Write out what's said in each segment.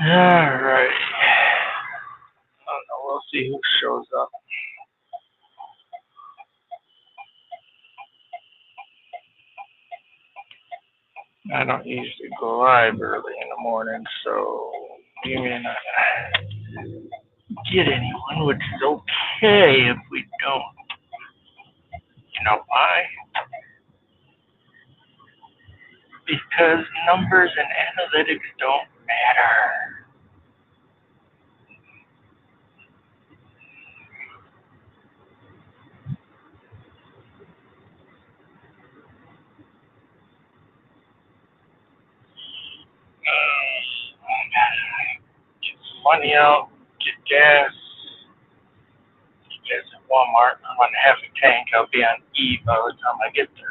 Alright. We'll see who shows up. I don't usually go live early in the morning, so we may not get anyone, which is okay if we don't. You know why? Because numbers and analytics don't matter. Get some money out, get gas. Get gas at Walmart. I'm on half a tank. I'll be on E by the time I get there.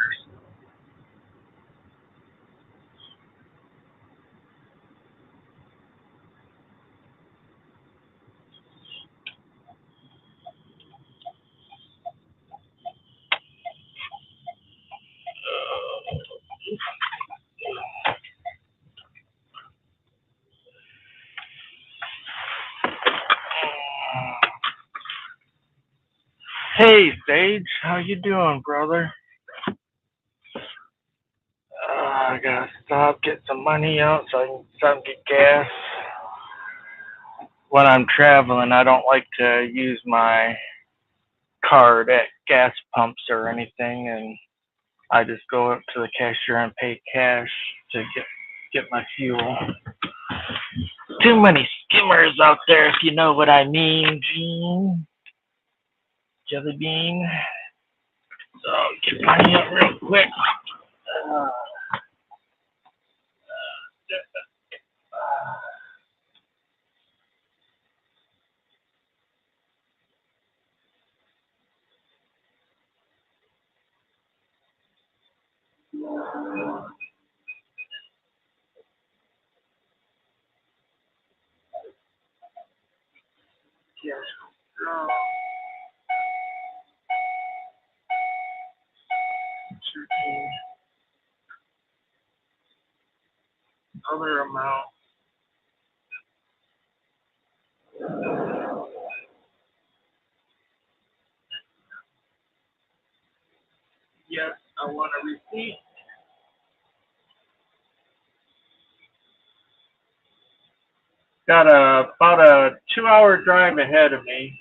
Hey, Sage, how you doing, brother? I gotta stop, get some money out so I can stop and get gas. When I'm traveling, I don't like to use my card at gas pumps or anything, and I just go up to the cashier and pay cash to get my fuel. Too many skimmers out there, if you know what I mean, Gene. Jelly bean. So get money up real quick. Yes. Other amount. Yes, I want a receipt. Got about a 2-hour drive ahead of me.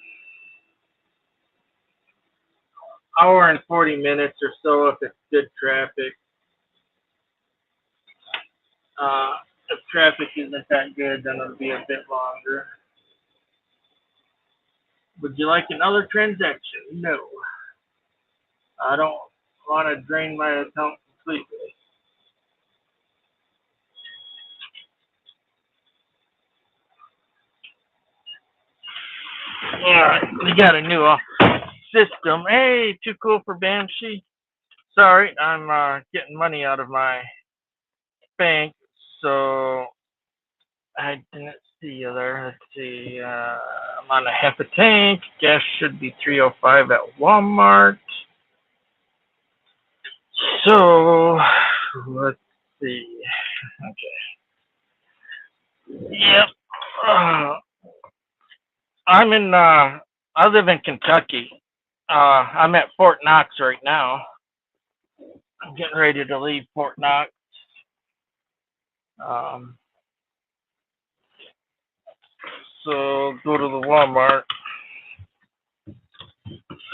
Hour and 40 minutes or so if it's good traffic. If traffic isn't that good, then it'll be a bit longer. Would you like another transaction? No. I don't want to drain my account completely. Alright, we got a new system. Hey, too cool for Banshee. Sorry, I'm getting money out of my bank, so I didn't see you there. Let's see. I'm on a half a tank. Gas should be 305 at Walmart. So let's see. Okay. Yep. I'm in. I live in Kentucky. I'm at Fort Knox right now. I'm getting ready to leave Fort Knox. So go to the Walmart,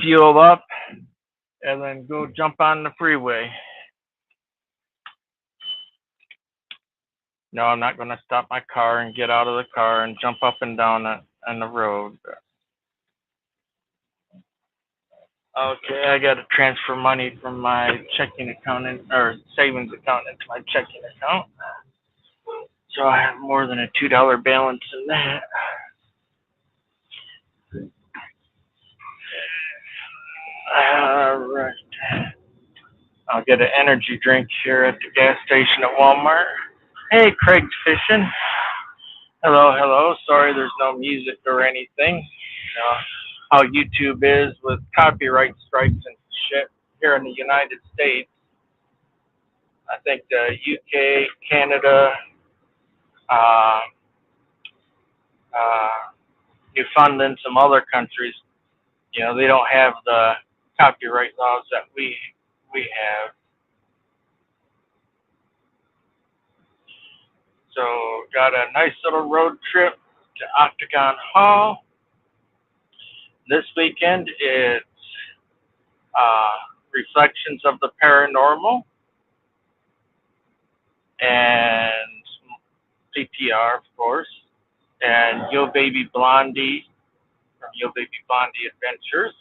fuel up, and then go jump on the freeway. No, I'm not going to stop my car and get out of the car and jump up and down on the road. Okay, I got to transfer money from my checking account or savings account into my checking account. So I have more than a $2 balance in that. All right. I'll get an energy drink here at the gas station at Walmart. Hey, Craig's fishing. Hello, hello. Sorry there's no music or anything. You know how YouTube is with copyright strikes and shit here in the United States. I think the UK, Canada, fun than some other countries. You know, they don't have the copyright laws that we have. So got a nice little road trip to Octagon Hall. This weekend it's Reflections of the Paranormal and CPR, of course, and YoBabyBlondie from YoBabyBlondie Adventures,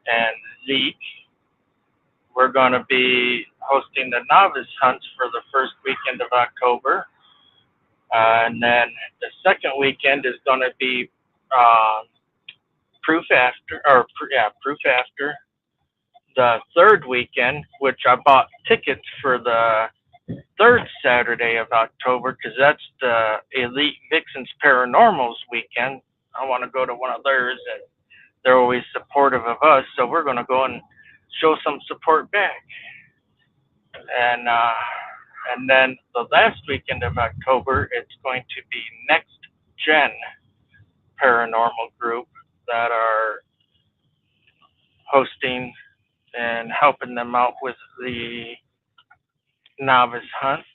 and Zeke. We're going to be hosting the novice hunts for the first weekend of October. And then the second weekend is going to be proof after. The third weekend, which I bought tickets for the third Saturday of October, because that's the Elite Vixens Paranormals weekend. I want to go to one of theirs, and they're always supportive of us, so we're going to go and show some support back. And then the last weekend of October, it's going to be Next Gen Paranormal Group that are hosting and helping them out with the novice hunt.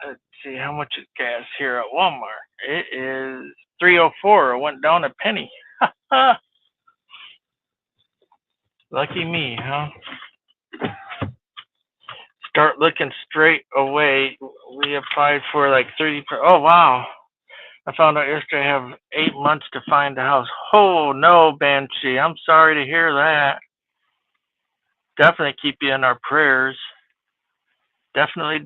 Let's see, how much is gas here at Walmart? It is $3.04. It went down a penny. Lucky me, huh? Start looking straight away. We applied for like 30. Oh, wow. I found out yesterday I have 8 months to find a house. Oh, no, Banshee. I'm sorry to hear that. Definitely keep you in our prayers. Definitely.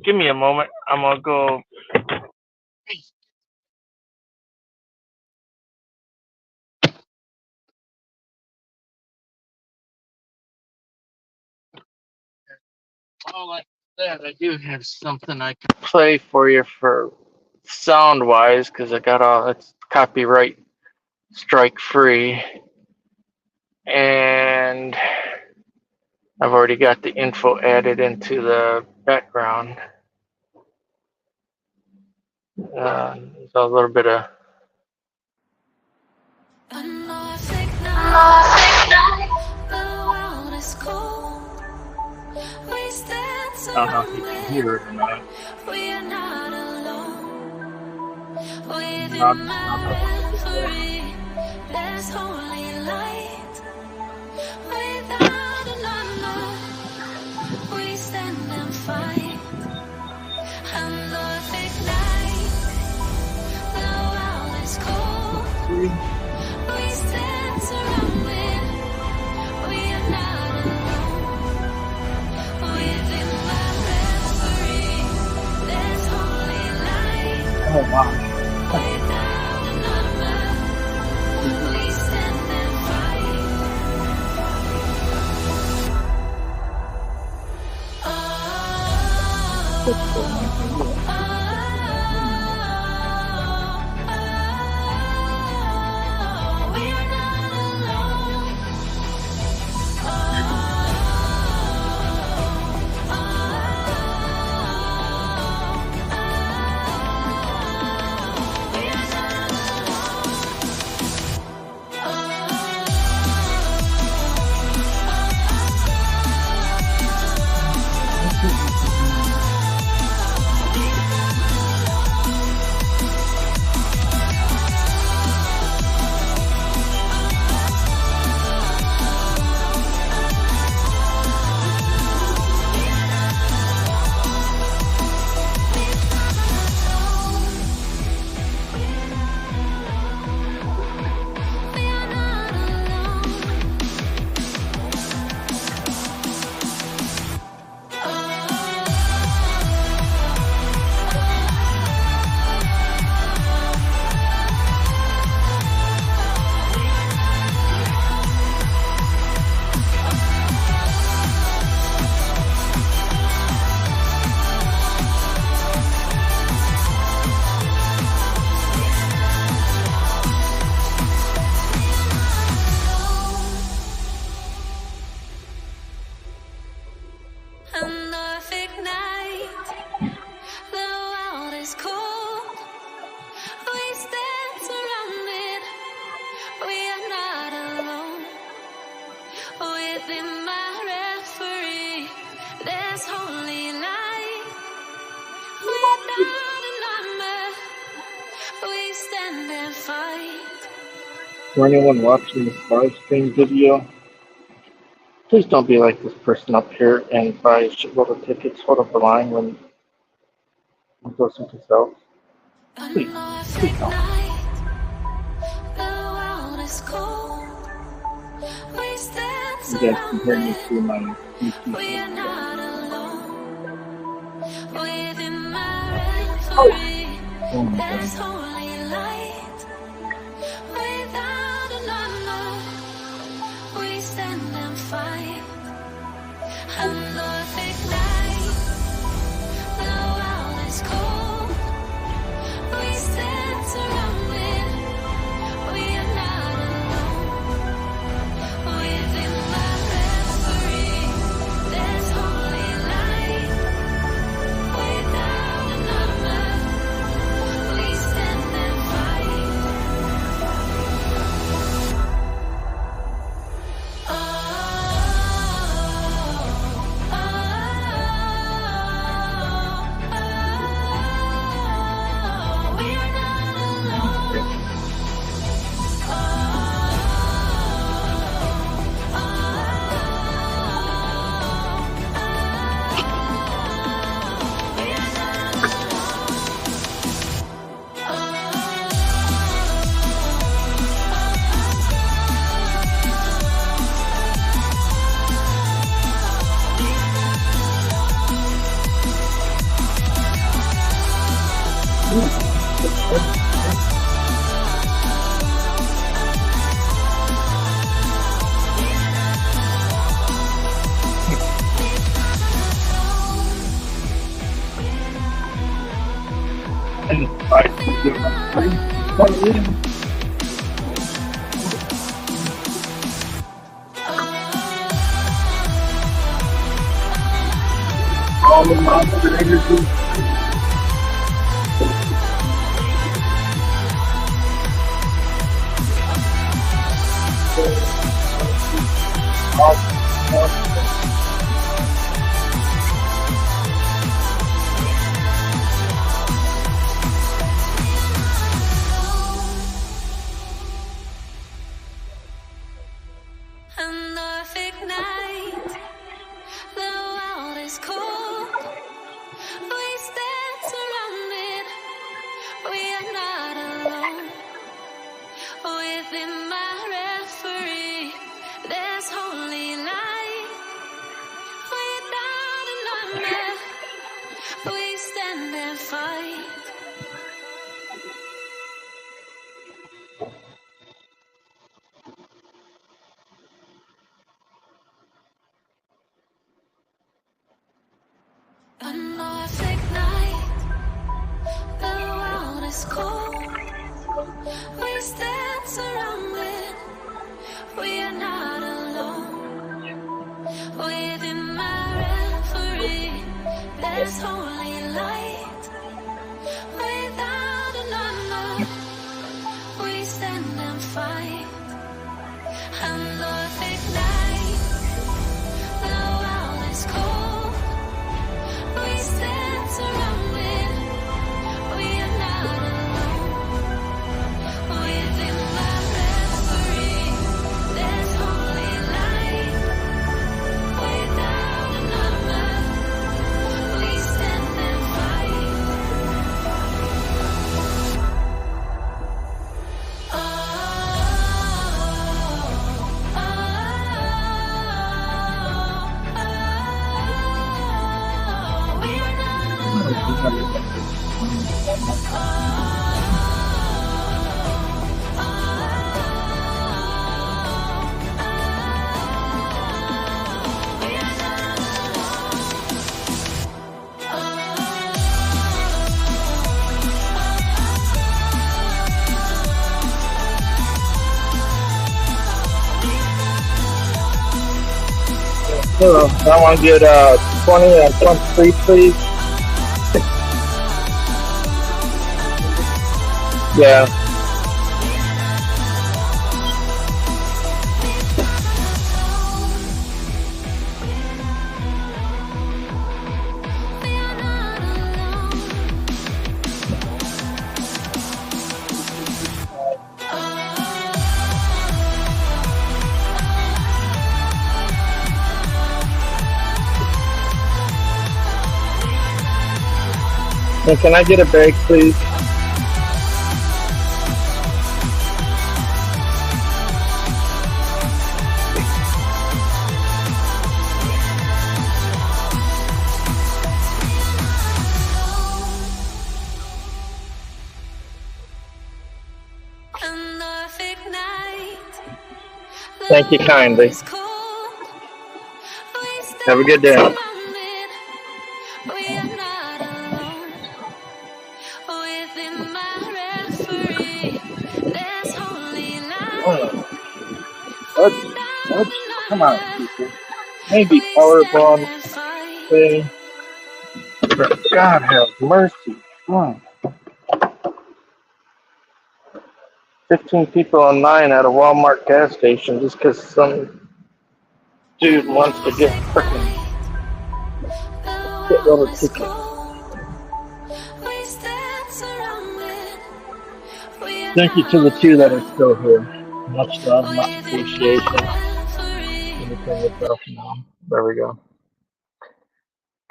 Give me a moment. I'm going to go. Well, like that, I do have something I can play for you for sound-wise, because I got all it's copyright strike-free, and I've already got the info added into the background. There's a little bit of. I don't know if you can hear it or not. We are not alone. Within my reverie, there's holy light. Without a number, we stand and fight. And the thick night, the world is cold. We stand surrounded. We are not alone. Within oh, wow. For anyone watching this live stream video, please don't be like this person up here and buy a shitload of tickets, hold up the line when you go someplace else. Please, please don't. You guys can hear me through my YouTube. Oh my God. Hello, I want to get 20 and 23, please. Yeah. And can I get a bag, please? Thank you kindly. Have a good day. Come on, people. Maybe powerball. God have mercy. 15 people online at a Walmart gas station just because some dude wants to get freaking shitload of tickets. Thank you to the two that are still here. Much love, much appreciation. Let me turn this off now. There we go.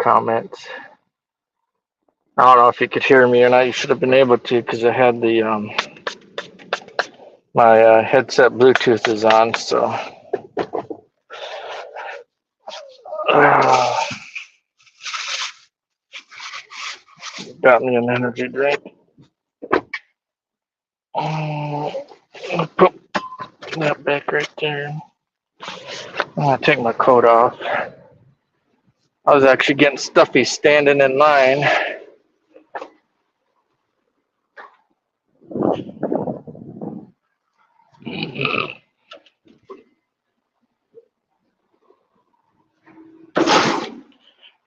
Comments. I don't know if you could hear me or not. You should have been able to because I had the my headset Bluetooth is on, so got me an energy drink. Put that back right there. I'm gonna take my coat off. I was actually getting stuffy standing in line.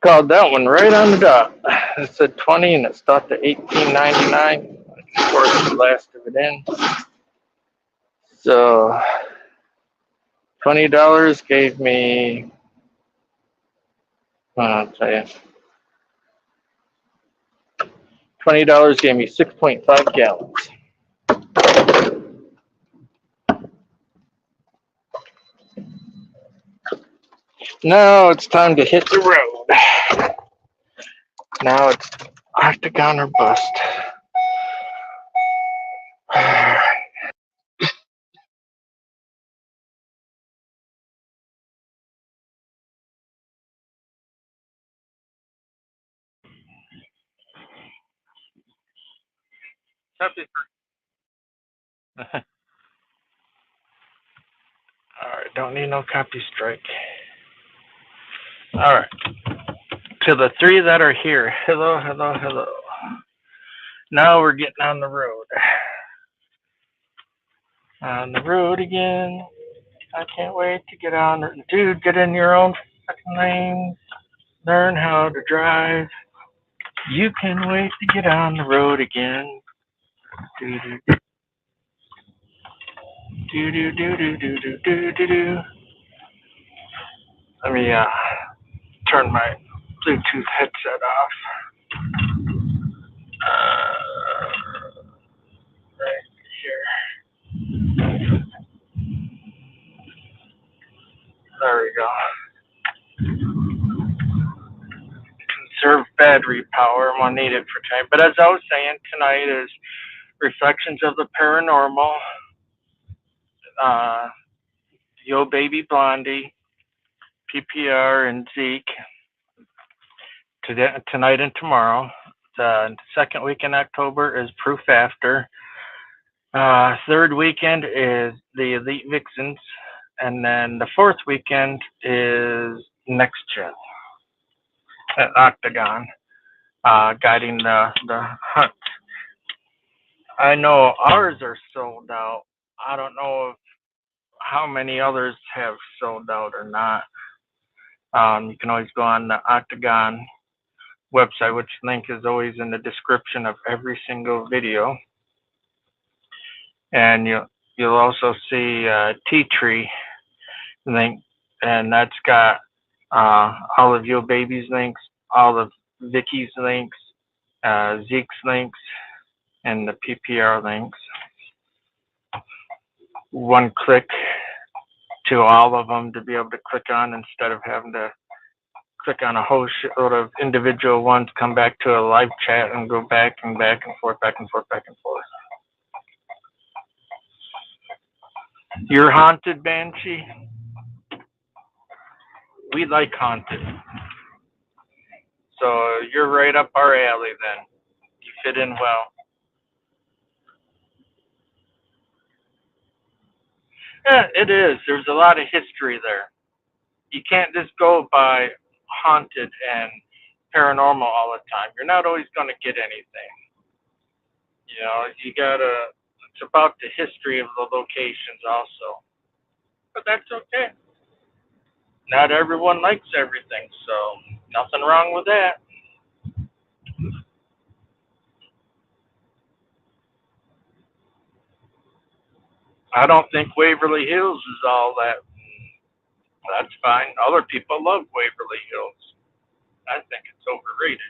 Called that one right on the dot. It said 20 and it stopped at $18.99. Of course, the last of it in. So $20 gave me, I'll tell you, $20 gave me 6.5 gallons. Now it's time to hit the road. Now it's Octagon or bust. Alright, don't need no copy strike. Alright. To the three that are here, hello, hello, hello. Now we're getting on the road. On the road again. I can't wait to get on. Dude, get in your own fucking lane. Learn how to drive. You can wait to get on the road again. Do do do do do do do do do do. Let me turn my Bluetooth headset off. Right here. There we go. Conserve battery power. I'm gonna need it for tonight. But as I was saying, tonight is Reflections of the Paranormal. YoBabyBlondie, PPR, and Zeke. Tonight and tomorrow. The second week in October is Proof After. Third weekend is the Elite Vixens. And then the fourth weekend is Next Gen at Octagon, guiding the hunt. I know ours are sold out. I don't know how many others have sold out or not. You can always go on the Octagon website, which link is always in the description of every single video. And you'll also see Tea Tree link, and that's got all of your baby's links, all of Vickie's links, Zeke's links, and the PPR links. One click to all of them to be able to click on instead of having to click on a whole shitload of individual ones, come back to a live chat, and go back and back and forth, back and forth, back and forth. You're haunted, Banshee? We like haunted. So you're right up our alley then. You fit in well. Yeah, it is. There's a lot of history there. You can't just go by haunted and paranormal all the time. You're not always going to get anything. You know, you gotta, it's about the history of the locations also. But that's okay. Not everyone likes everything, so nothing wrong with that. I don't think Waverly Hills is all that. That's fine. Other people love Waverly Hills. I think it's overrated.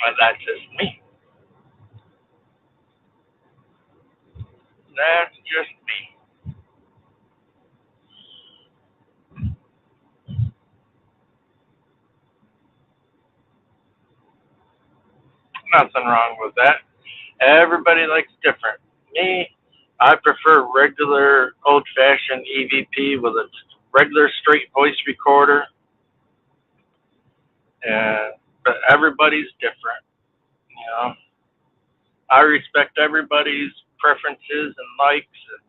But that's just me. That's just me. Nothing wrong with that. Everybody likes different. Me, I prefer regular old-fashioned EVP with a regular straight voice recorder. But everybody's different. You know, I respect everybody's preferences and likes. And,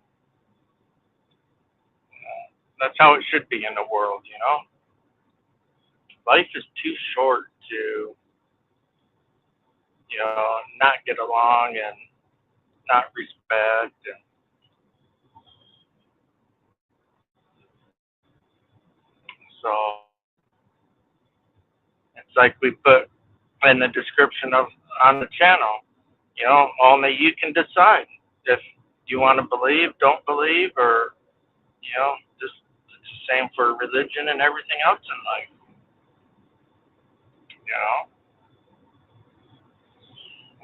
that's how it should be in the world. You know, life is too short to, you know, not get along and not respect. And so it's like we put in the description of on the channel. You know, only you can decide if you want to believe, don't believe, or you know, just it's the same for religion and everything else in life. You know,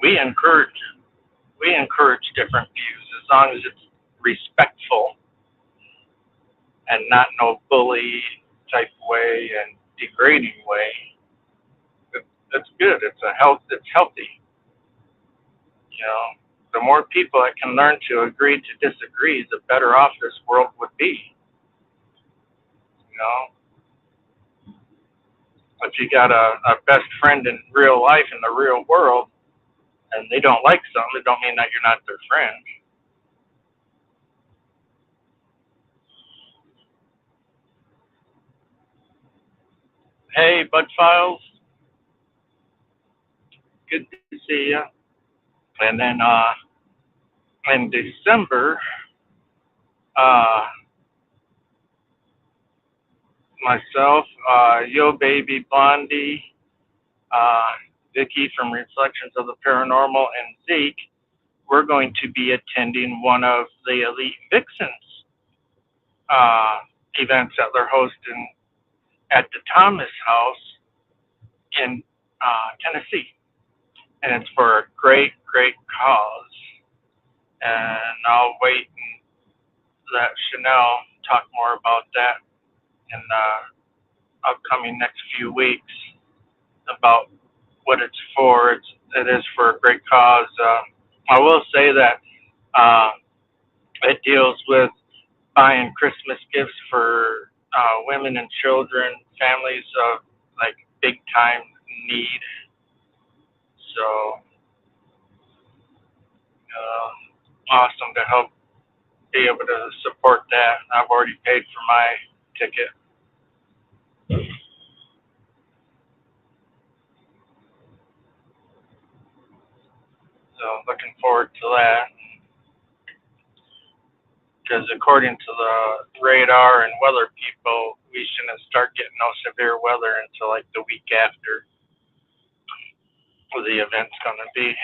we encourage different views as long as it's respectful and not no bully type way and degrading way. It's good. It's healthy. You know, the more people that can learn to agree to disagree, the better off this world would be. You know, but you got a best friend in real life in the real world, and they don't like something, it don't mean that you're not their friend. Hey, Bud Files, good to see you. And then in December, uh, myself, YoBabyBlondie, uh, Vickie from Reflections of the Paranormal, and Zeke, we're going to be attending one of the Elite Vixens events that they're hosting at the Thomas House in Tennessee. And it's for a great, great cause. And I'll wait and let Chanel talk more about that in the upcoming next few weeks about what it's for. It is for a great cause. I will say that it deals with buying Christmas gifts for women and children, families of like big time need. So awesome to help be able to support that. I've already paid for my ticket. So looking forward to that. Because according to the radar and weather people, we shouldn't start getting no severe weather until like the week after the event's going to be.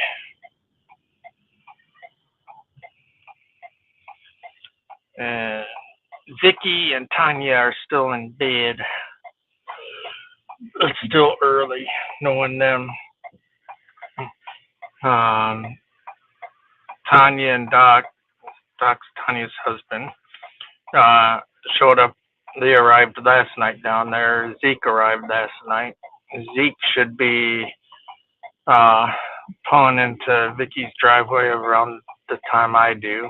And Vickie and Tanya are still in bed. It's still early, knowing them. Tanya and Doc's Tanya's husband, showed up. They arrived last night down there. Zeke arrived last night. Zeke should be pulling into Vickie's driveway around the time I do.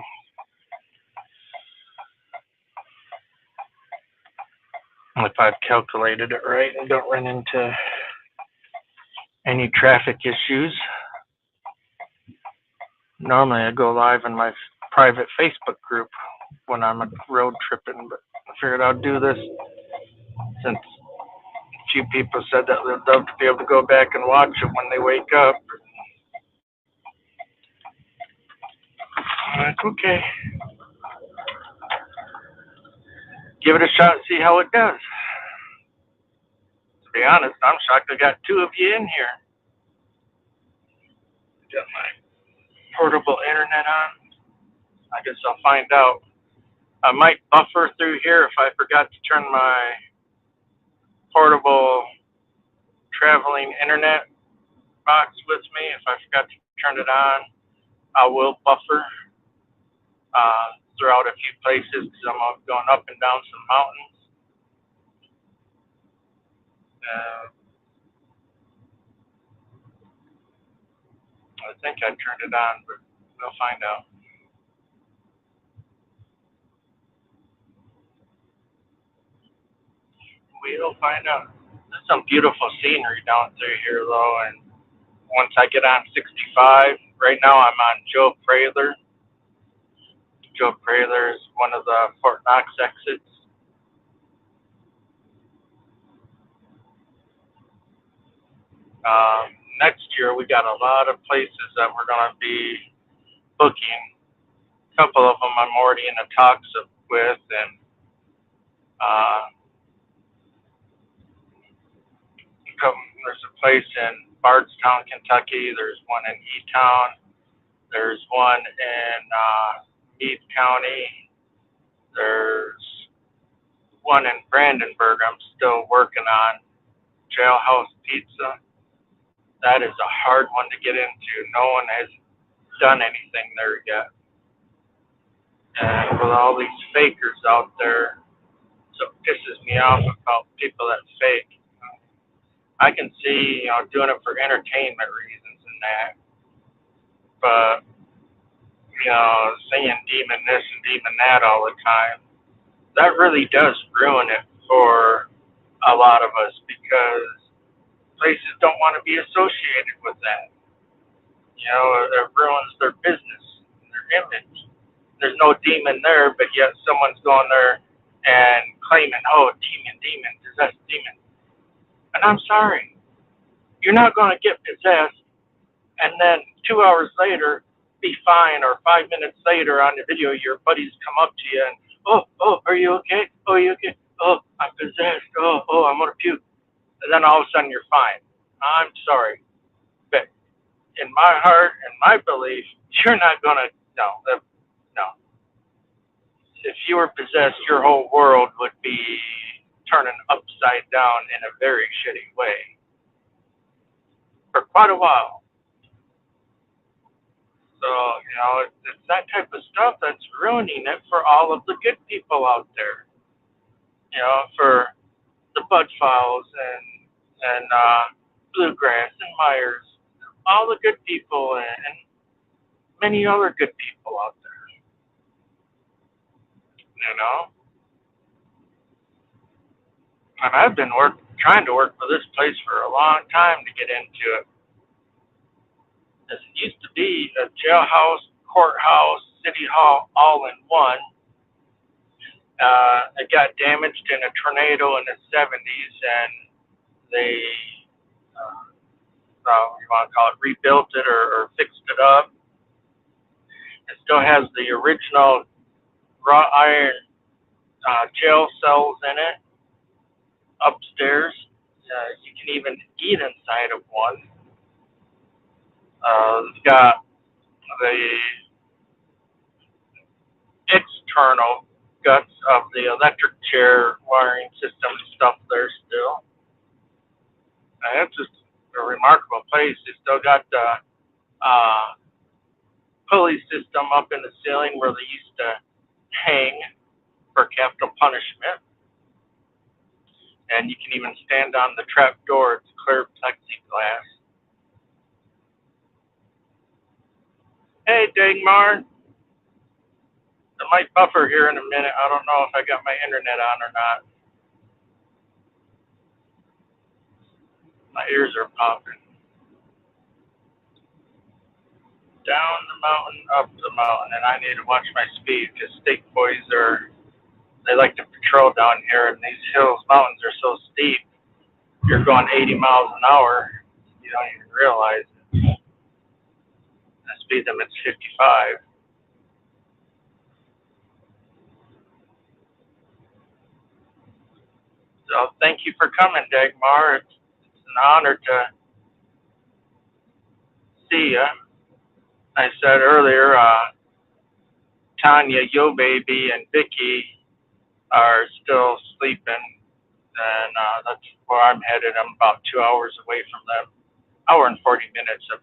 If I've calculated it right and don't run into any traffic issues. Normally I go live in my private Facebook group when I'm road tripping, but I figured I'd do this since a few people said that they'd love to be able to go back and watch it when they wake up. I'm like, okay. Give it a shot and see how it does. To be honest, I'm shocked I got two of you in here. Got my portable internet on. I guess I'll find out. I might buffer through here if I forgot to turn my portable traveling internet box with me. If I forgot to turn it on, I will buffer throughout a few places because I'm going up and down some mountains. I think I turned it on, but we'll find out. We'll find out. There's some beautiful scenery down through here, though, and once I get on 65, right now I'm on Joe Prater. Joe Prater is one of the Fort Knox exits. Next year, we got a lot of places that we're going to be booking. A couple of them I'm already in the talks with, and there's a place in Bardstown, Kentucky. There's one in E-Town. There's one in Meade County. There's one in Brandenburg I'm still working on. Jailhouse Pizza. That is a hard one to get into. No one has done anything there yet. And with all these fakers out there, so it pisses me off about people that fake. I can see, doing it for entertainment reasons and that. But, saying demon this and demon that all the time, that really does ruin it for a lot of us because places don't want to be associated with that. It ruins their business, their image. There's no demon there, but yet someone's going there and claiming, oh, demon, possessed demon. And I'm sorry, you're not going to get possessed and then 2 hours later be fine, or 5 minutes later on the video your buddies come up to you and, oh, are you okay? Oh, are you okay? Oh, I'm possessed. Oh, I'm going to puke. And then all of a sudden you're fine. I'm sorry. But in my heart and my belief, you're not going to, no. If you were possessed, your whole world would be turning upside down in a very shitty way for quite a while. So, it's that type of stuff that's ruining it for all of the good people out there. For the Bud Files and Bluegrass and Myers, all the good people and many other good people out there. And I've been trying to work for this place for a long time to get into it. It used to be a jailhouse, courthouse, city hall, all in one. It got damaged in a tornado in the 70s, and they, you want to call it, rebuilt it or fixed it up. It still has the original wrought iron jail cells in it upstairs. You can even eat inside of one. It's got the external guts of the electric chair wiring system stuff there still. And it's just a remarkable place. It's still got the pulley system up in the ceiling where they used to hang for capital punishment. And you can even stand on the trap door. It's clear plexiglass. Hey, Dagmar. It might buffer here in a minute. I don't know if I got my internet on or not. My ears are popping. Down the mountain, up the mountain, and I need to watch my speed because state boys they like to patrol down here, and these mountains are so steep. You're going 80 miles an hour, you don't even realize it. The speed limit's 55. So thank you for coming, Dagmar. It's an honor to see you. I said earlier, Tanya, YoBaby, and Vickie are still sleeping, and that's where I'm headed. I'm about 2 hours away from them. Hour and 40 minutes of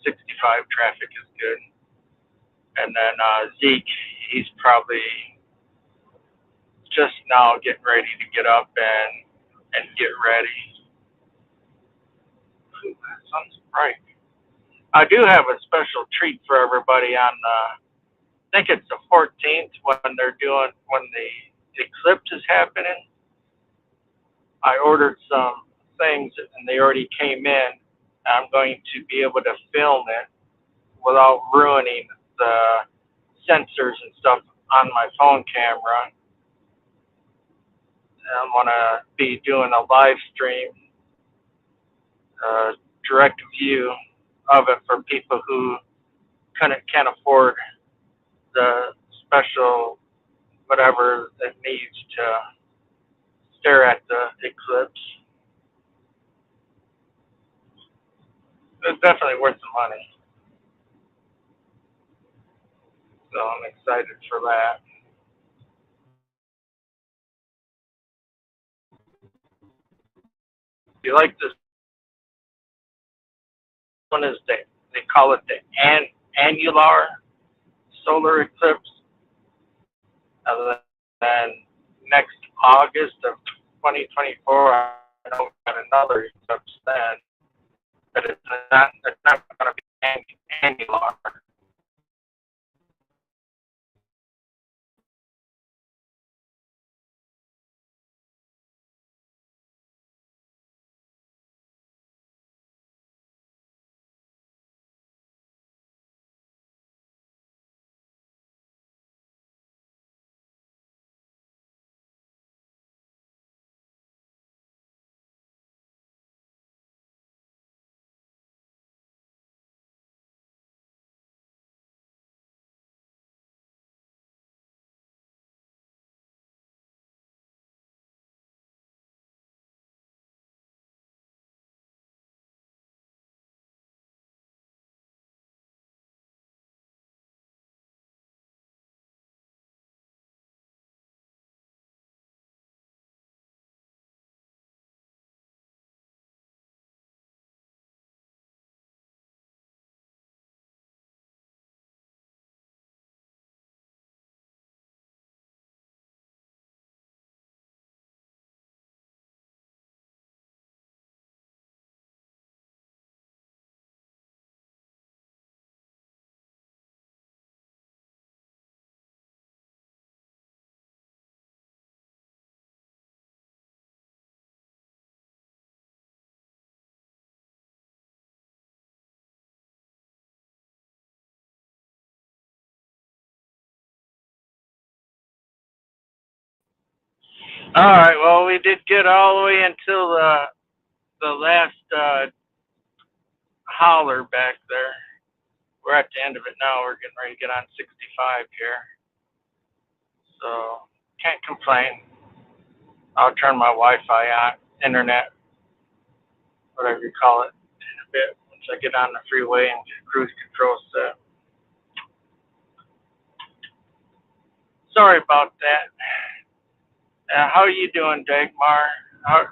65 traffic is good. And then Zeke, he's probably just now getting ready to get up and get ready. Ooh, that sun's bright. I do have a special treat for everybody on I think it's the 14th when the eclipse is happening. I ordered some things and they already came in. I'm going to be able to film it without ruining the sensors and stuff on my phone camera. I'm going to be doing a live stream, direct view of it for people who can't afford the special whatever it needs to stare at the eclipse. It's definitely worth the money. So I'm excited for that. If you like this one, is they call it the annular solar eclipse. And then next August of 2024, I know we got another eclipse then, but it's not going to be annular. All right. Well, we did get all the way until the last holler back there. We're at the end of it now. We're getting ready to get on 65 here. So can't complain. I'll turn my Wi-Fi on, internet, whatever you call it, in a bit once I get on the freeway and get cruise control set. Sorry about that. How are you doing, Dagmar? How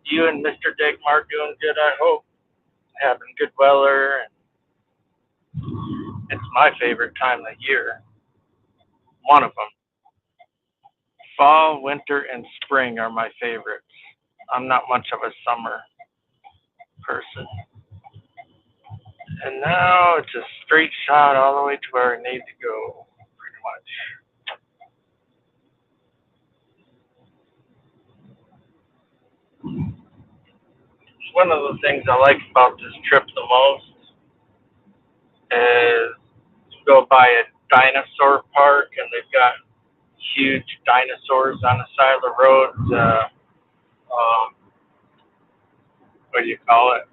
you and Mr. Dagmar doing good? I hope having good weather. It's my favorite time of year. One of them. Fall, winter, and spring are my favorites. I'm not much of a summer person. And now it's a straight shot all the way to where I need to go, pretty much. One of the things I like about this trip the most is to go by a dinosaur park, and they've got huge dinosaurs on the side of the road. What do you call it?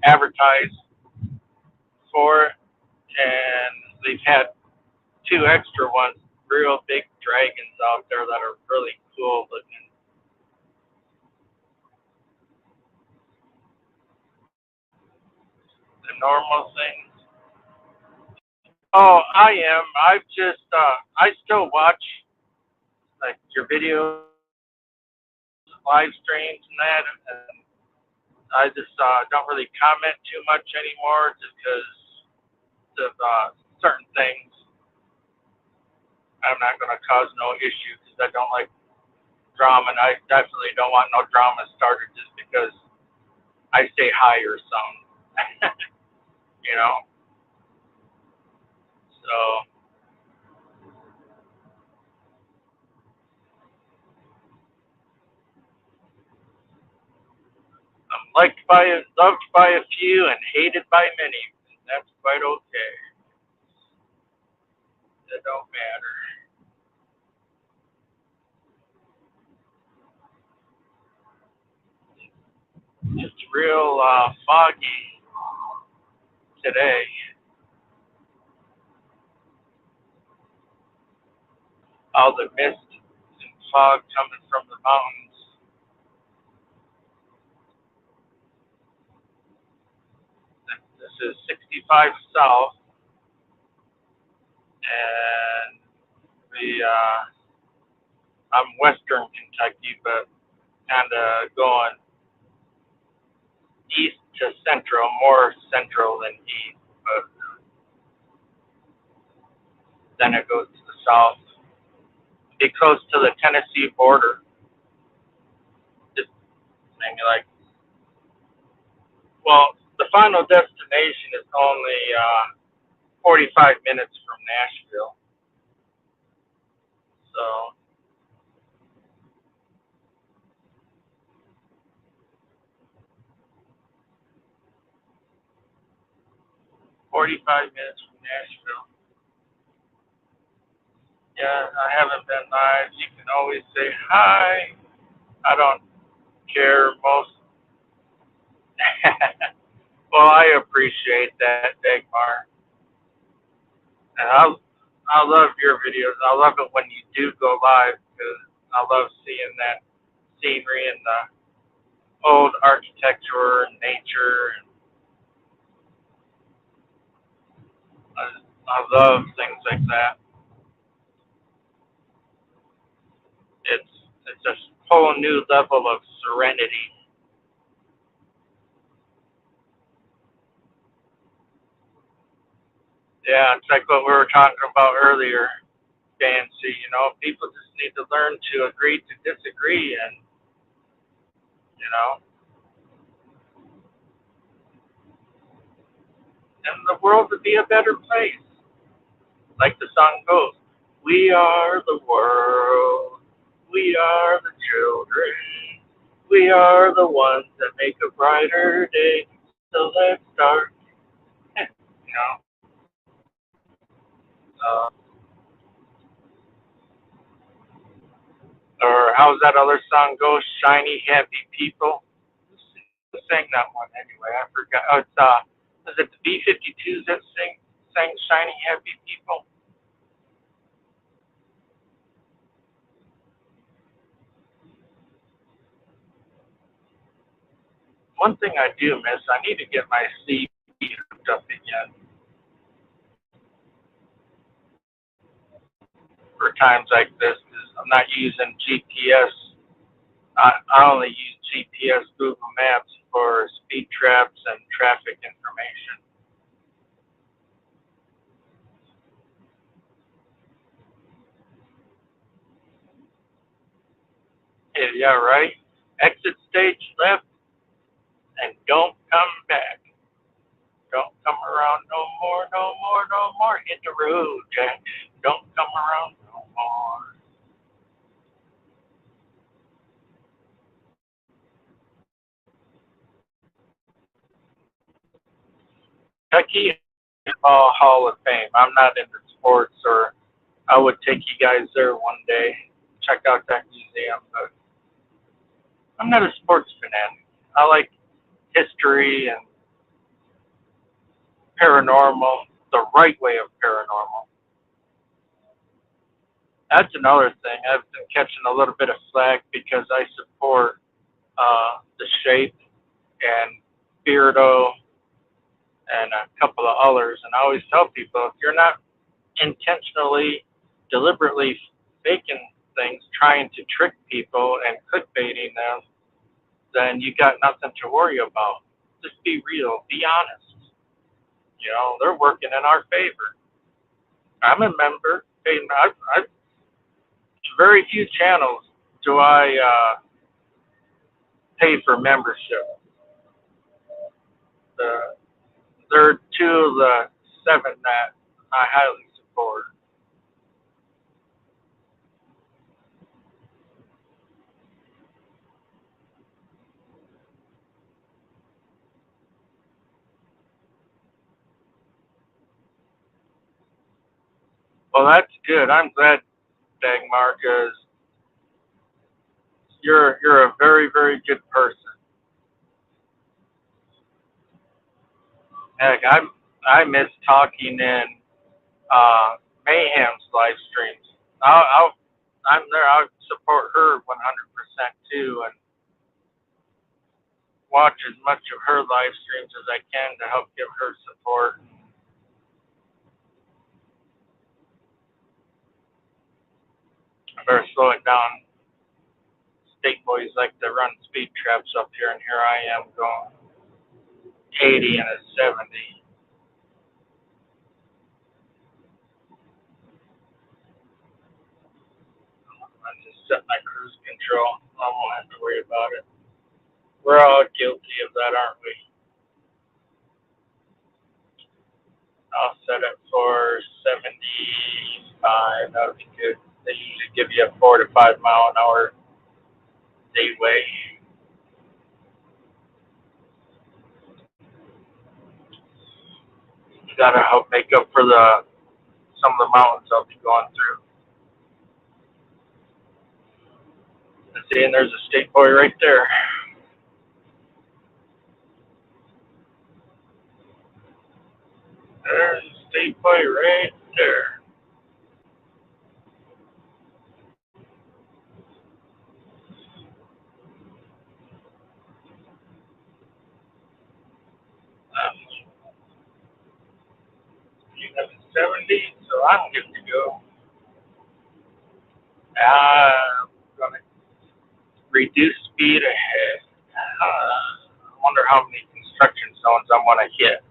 Advertise for it, and they've had two extra ones, real big dragons out there that are really cool looking. The normal things. Oh, I am. I've just I still watch like your videos, live streams, and that, and I just don't really comment too much anymore just because of certain things. I'm not going to cause no issue because I don't like drama, and I definitely don't want no drama started just because I say hi or something. you know. So I'm liked by, loved by a few, and hated by many. And that's quite okay. It don't matter. It's real foggy today. All the mist and fog coming from the mountains. This is 65 south, and I'm western Kentucky, but kind of going east to central, more central than east, but then it goes to the south. Be close to the Tennessee border. Just maybe like, well, the final destination is only 45 minutes from Nashville. So 45 minutes from Nashville. Yeah, I haven't been live. You can always say hi. I don't care most. Well, I appreciate that, Dagmar. And I love your videos. I love it when you do go live because I love seeing that scenery and the old architecture and nature. And I love things like that. It's it's a whole new level of serenity. Yeah, it's like what we were talking about earlier, Fancy. People just need to learn to agree to disagree, and and the world would be a better place. Like the song goes, we are the world, we are the children, we are the ones that make a brighter day. So let's start. you know. Uh, or how's that other song go? Shiny, happy people. Who sang that one anyway? I forgot. Oh, it's is it the B-52s that sang Shiny, Happy People? One thing I do miss, I need to get my CB hooked up again for times like this because I'm not using GPS. I only use GPS Google Maps for speed traps and traffic information. Yeah, right. Exit stage left and don't come back. Don't come around no more, no more, no more. Hit the road, Jack. Don't come around no more. Kentucky Hall of Fame. I'm not into sports, or I would take you guys there one day. Check out that museum, but I'm not a sports fanatic. I like history and paranormal, the right way of paranormal. That's another thing. I've been catching a little bit of slack because I support the Shape and Beardo and a couple of others, and I always tell people, if you're not intentionally, deliberately faking things, trying to trick people and clickbaiting them, then you got nothing to worry about. Just be real, be honest. You know, they're working in our favor. I'm a member. Hey, I've very few channels do I pay for membership. The, they're two of the seven that I highly support. Well, that's good. I'm glad, Dagmar, because you're a very, very good person. Heck, I miss talking in Mayhem's live streams. I'm there. I'll support her 100% too, and watch as much of her live streams as I can to help give her support. I better slow it down. State boys like to run speed traps up here, and here I am going 80 and a 70. I just set my cruise control. I won't have to worry about it. We're all guilty of that, aren't we? I'll set it for 75. That would be good. They usually give you a 4 to 5 mile an hour leeway. You gotta help make up for the some of the mountains I'll be going through. And see, and there's a state boy right there. There's a state boy right there. 70, so I'm good to go. I'm gonna reduce speed ahead. I wonder how many construction zones I'm gonna hit.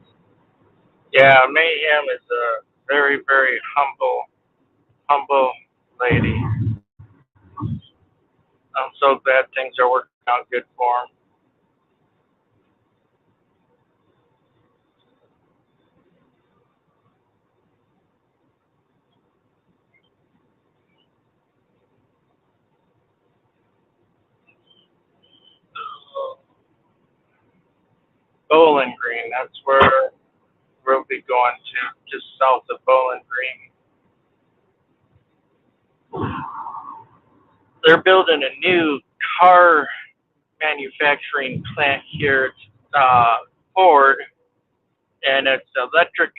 Yeah, Mayhem is a very, very humble lady. I'm so glad things are working out good for him. Bowling Green, that's where we'll be going to, just south of Bowling Green. They're building a new car manufacturing plant here at Ford, and it's electric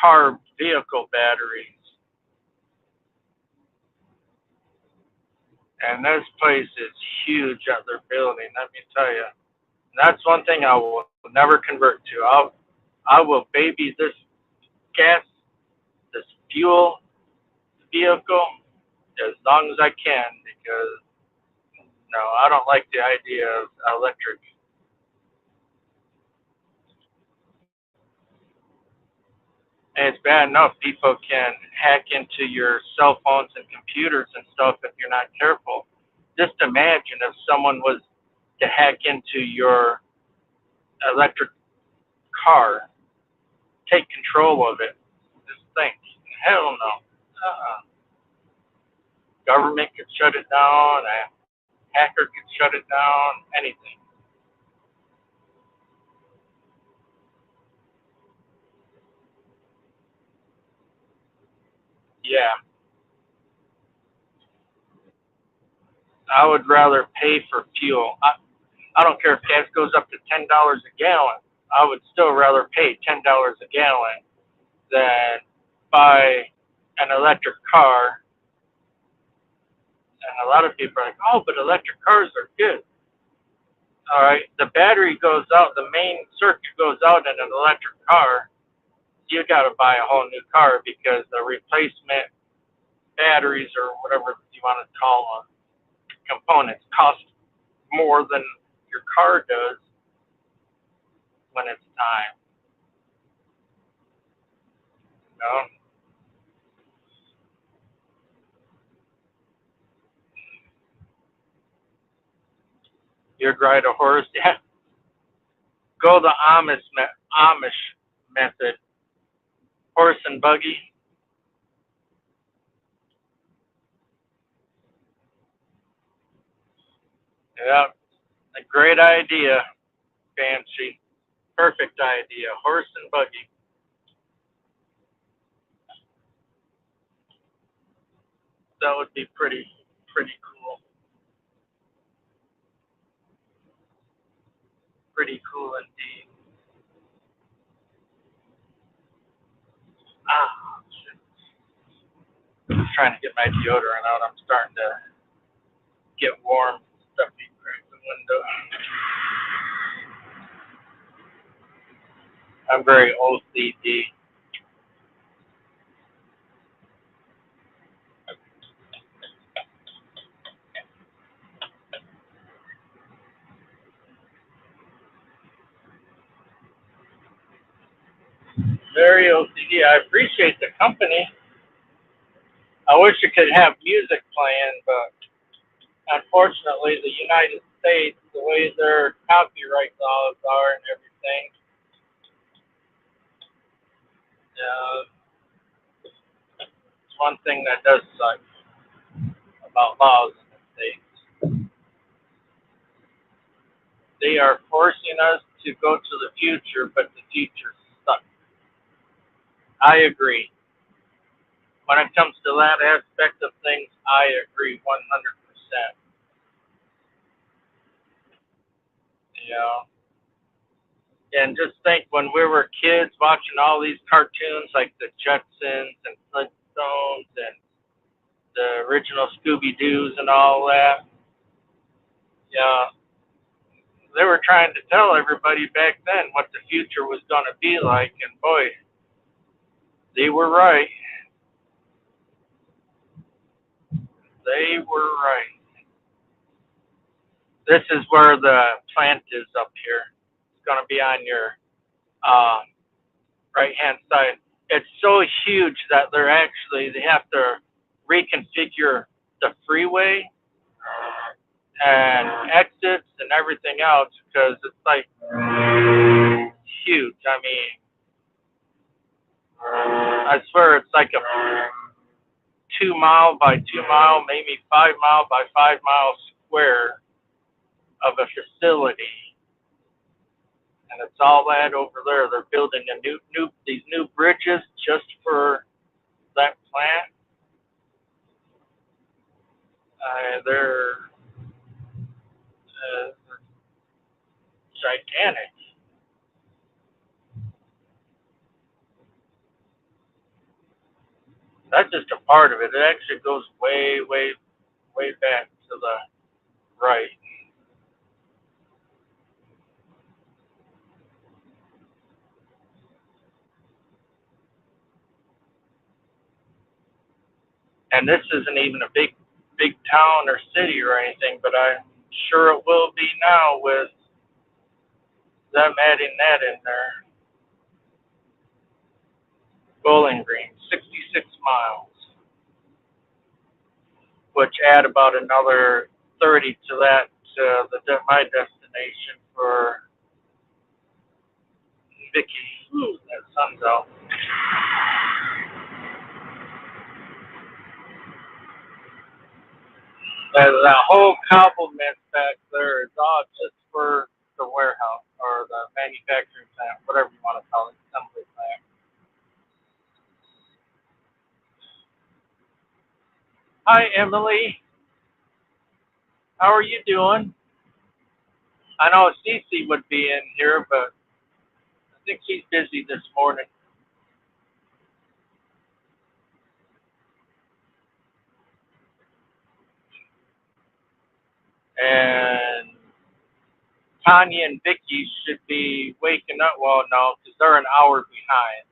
car vehicle batteries. And this place is huge that they're building, let me tell you. And that's one thing I will never convert to. I will baby this gas, this fuel vehicle as long as I can, because no, I don't like the idea of electric. And it's bad enough people can hack into your cell phones and computers and stuff if you're not careful. Just imagine if someone was to hack into your electric car, take control of it. Just think, hell no. Government could shut it down, a hacker could shut it down, anything. Yeah, I would rather pay for fuel. I don't care if gas goes up to $10 a gallon. I would still rather pay $10 a gallon than buy an electric car. And a lot of people are like, oh, but electric cars are good. All right, the battery goes out, the main circuit goes out in an electric car. You got to buy a whole new car because the replacement batteries or whatever you want to call them, components cost more than your car does when it's time. You know? You'd ride a horse, yeah. Go the Amish method, horse and buggy. Yeah, a great idea, Fancy. Perfect idea, horse and buggy. That would be pretty cool. Pretty cool indeed. Ah, shit. I'm just trying to get my deodorant out. I'm starting to get warm. Stuffy, crack the window. I'm very OCD. Very OCD. I appreciate the company. I wish it could have music playing, but unfortunately, the United States, the way their copyright laws are and everything, uh, it's one thing that does suck about laws in the States. They are forcing us to go to the future, but the future sucks. I agree. When it comes to that aspect of things, I agree 100%. You know, and just think when we were kids watching all these cartoons like the Jetsons and Flintstones and the original Scooby Doo's and all that. Yeah, they were trying to tell everybody back then what the future was going to be like, and boy, they were right. They were right. This is where the plant is up here. It's going to be on your uh, right hand side. It's so huge that they have to reconfigure the freeway and exits and everything else because it's like huge. I mean, I swear it's like a 2 mile by 2 mile, maybe 5 mile by 5 mile square of a facility, and it's all that over there. They're building a new these new bridges just for that plant. They're gigantic. That's just a part of it. It actually goes way back to the right. And this isn't even a big town or city or anything, but I'm sure it will be now with them adding that in there. Bowling Green, 66 miles, which add about another 12:30 to that my destination for Vickie. Ooh, that sun's out. That whole compliment back there is all just for the warehouse or the manufacturing plant, whatever you want to call it, assembly plant. Hi, Emily. How are you doing? I know Cece would be in here, but I think she's busy this morning. And Tanya and Vickie should be waking up. Well, no, because they're an hour behind.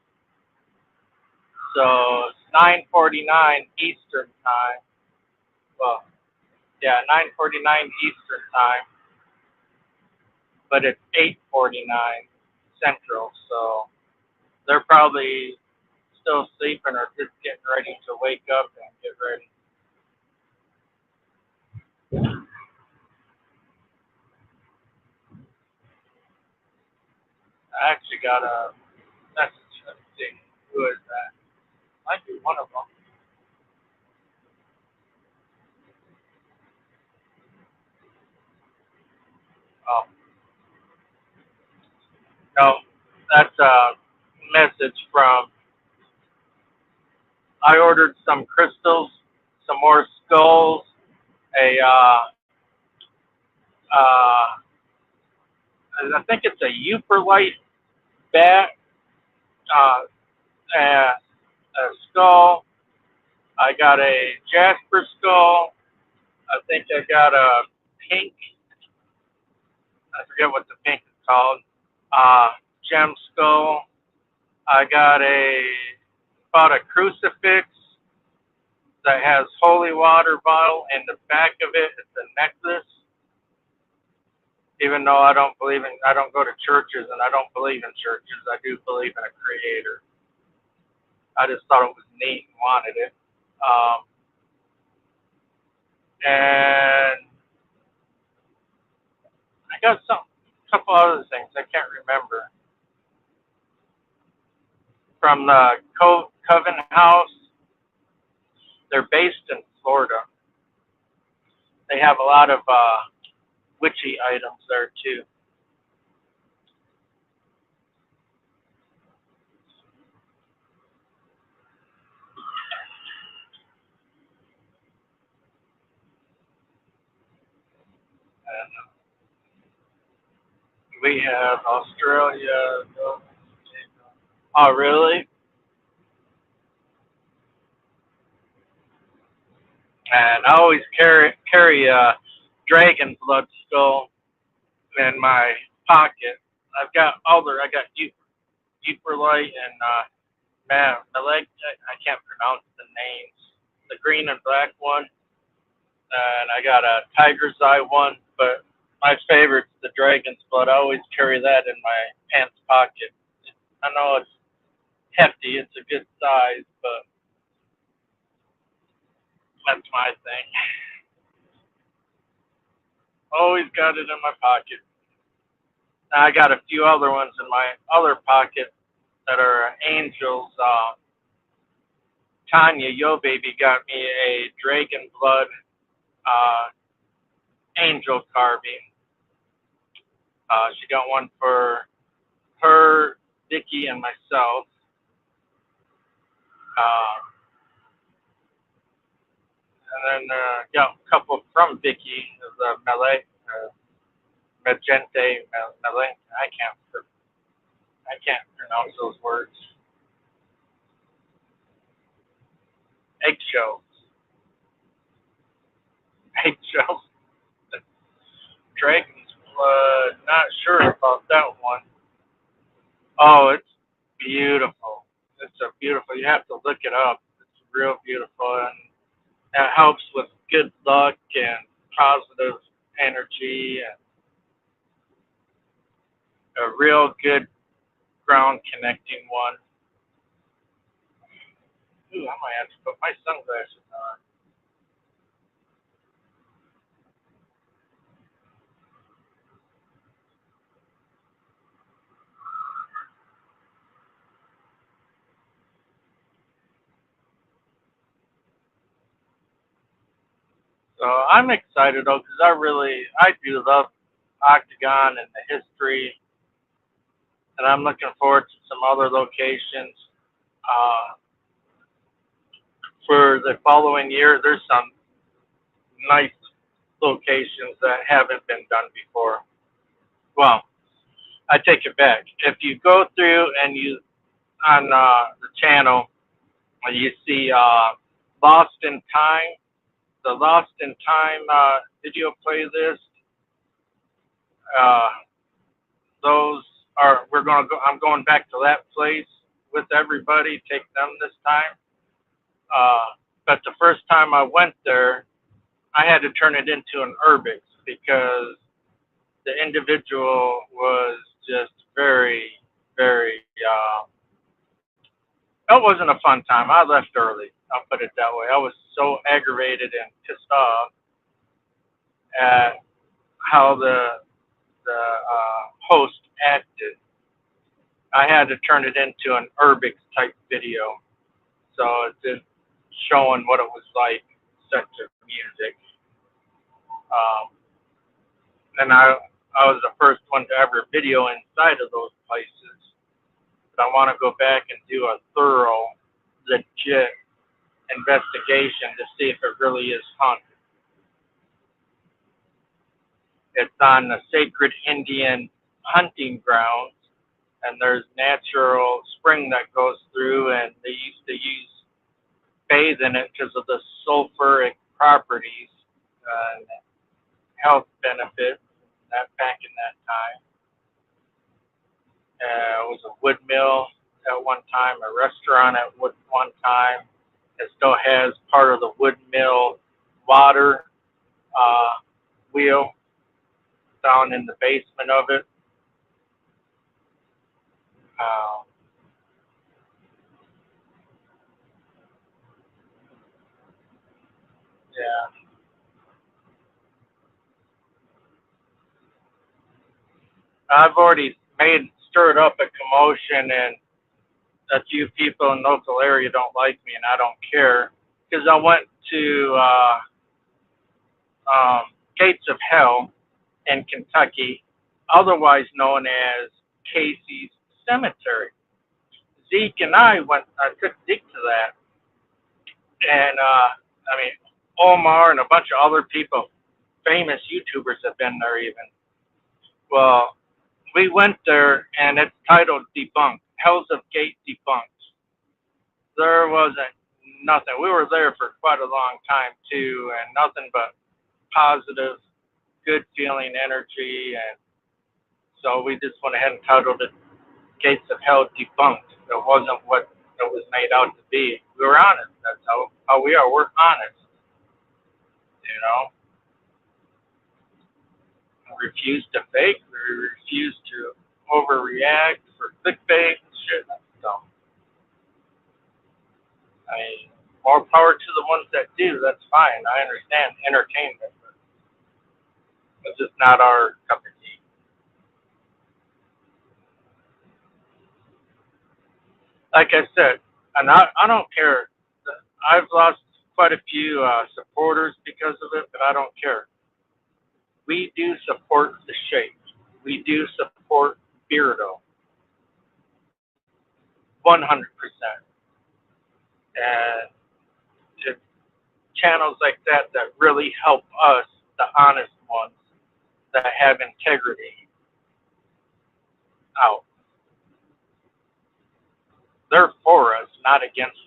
So it's 9:49 Eastern time. Well, yeah, 9:49 Eastern time, but it's 8:49 Central. So they're probably still sleeping or just getting ready to wake up and get ready. I actually got a message. Let's see, who is that? Might be one of them. Oh no, that's a message from. I ordered some crystals, some more skulls, a I think it's a Euperlite bat, uh, a skull. I got a Jasper skull. I think I got a pink. I forget what the pink is called. Gem skull. I got bought a crucifix that has holy water bottle in the back of it. It's a necklace. Even though I don't go to churches and I don't believe in churches. I do believe in a creator. I just thought it was neat and wanted it. Um, and I got a couple other things I can't remember from the Coven House. They're based in Florida. They have a lot of witchy items there too. And we have Australia. Oh, really? And I always carry a dragon blood skull in my pocket. I got Euperlite and man, I can't pronounce the names. The green and black one, and I got a tiger's eye one. But my favorite's the dragon's blood. I always carry that in my pants pocket. I know it's hefty. It's a good size, but that's my thing. Always got it in my pocket. Now I got a few other ones in my other pocket that are angels. Tanya, YoBaby, got me a dragon blood uh, angel carving. She got one for her, Vickie, and myself. Uh, and then got a couple from Vickie, the Magente, Melee. I can't pronounce those words. Eggshells. Eggshells. Dragon's blood. Not sure about that one. Oh, it's beautiful. It's a beautiful. You have to look it up. It's real beautiful, and it helps with good luck and positive energy and a real good ground connecting one. Ooh, I might have to put my sunglasses on. So I'm excited though, because I do love Octagon and the history, and I'm looking forward to some other locations. Uh, for the following year, there's some nice locations that haven't been done before. Well, I take it back. If you go through and you on the channel, you see Lost in Time, the Lost in Time video playlist. Uh, those are we're gonna go. I'm going back to that place with everybody. Take them this time. But the first time I went there, I had to turn it into an urbex because the individual was just very, very. It wasn't a fun time. I left early. I'll put it that way. I was so aggravated and pissed off at how the host acted. I had to turn it into an urbex type video, so it's just showing what it was like set to music. Um, and I was the first one to ever video inside of those places. But I want to go back and do a thorough, legit investigation to see if it really is haunted. It's on the sacred Indian hunting grounds, and there's natural spring that goes through, and they used to bathe in it because of the sulfuric properties and health benefits that back in that time. It was a wood mill at one time, a restaurant at one time. It still has part of the wood mill water wheel down in the basement of it. Uh, yeah, I've already stirred up a commotion, and a few people in the local area don't like me, and I don't care because I went to Gates of Hell in Kentucky, otherwise known as Casey's Cemetery. Zeke and I took Zeke to that, and I mean, Omar and a bunch of other people, famous YouTubers have been there even. Well, we went there, and it's titled Debunked, Hells of Gate Debunked. There wasn't nothing. We were there for quite a long time too, and nothing but positive, good feeling energy, and so we just went ahead and titled it Gates of Hell Debunked. It wasn't what it was made out to be. We were honest. That's how we are. We're honest. You know, we refuse to fake. We refuse to overreact for clickbait and shit. So, I mean, more power to the ones that do. That's fine. I understand entertainment, but it's just not our cup of tea. Like I said, and I don't care. I've lost quite a few supporters because of it, but I don't care. We do support the shape. We do support Beardo, 100%. And it's channels like that that really help us, the honest ones, that have integrity, out. They're for us, not against us.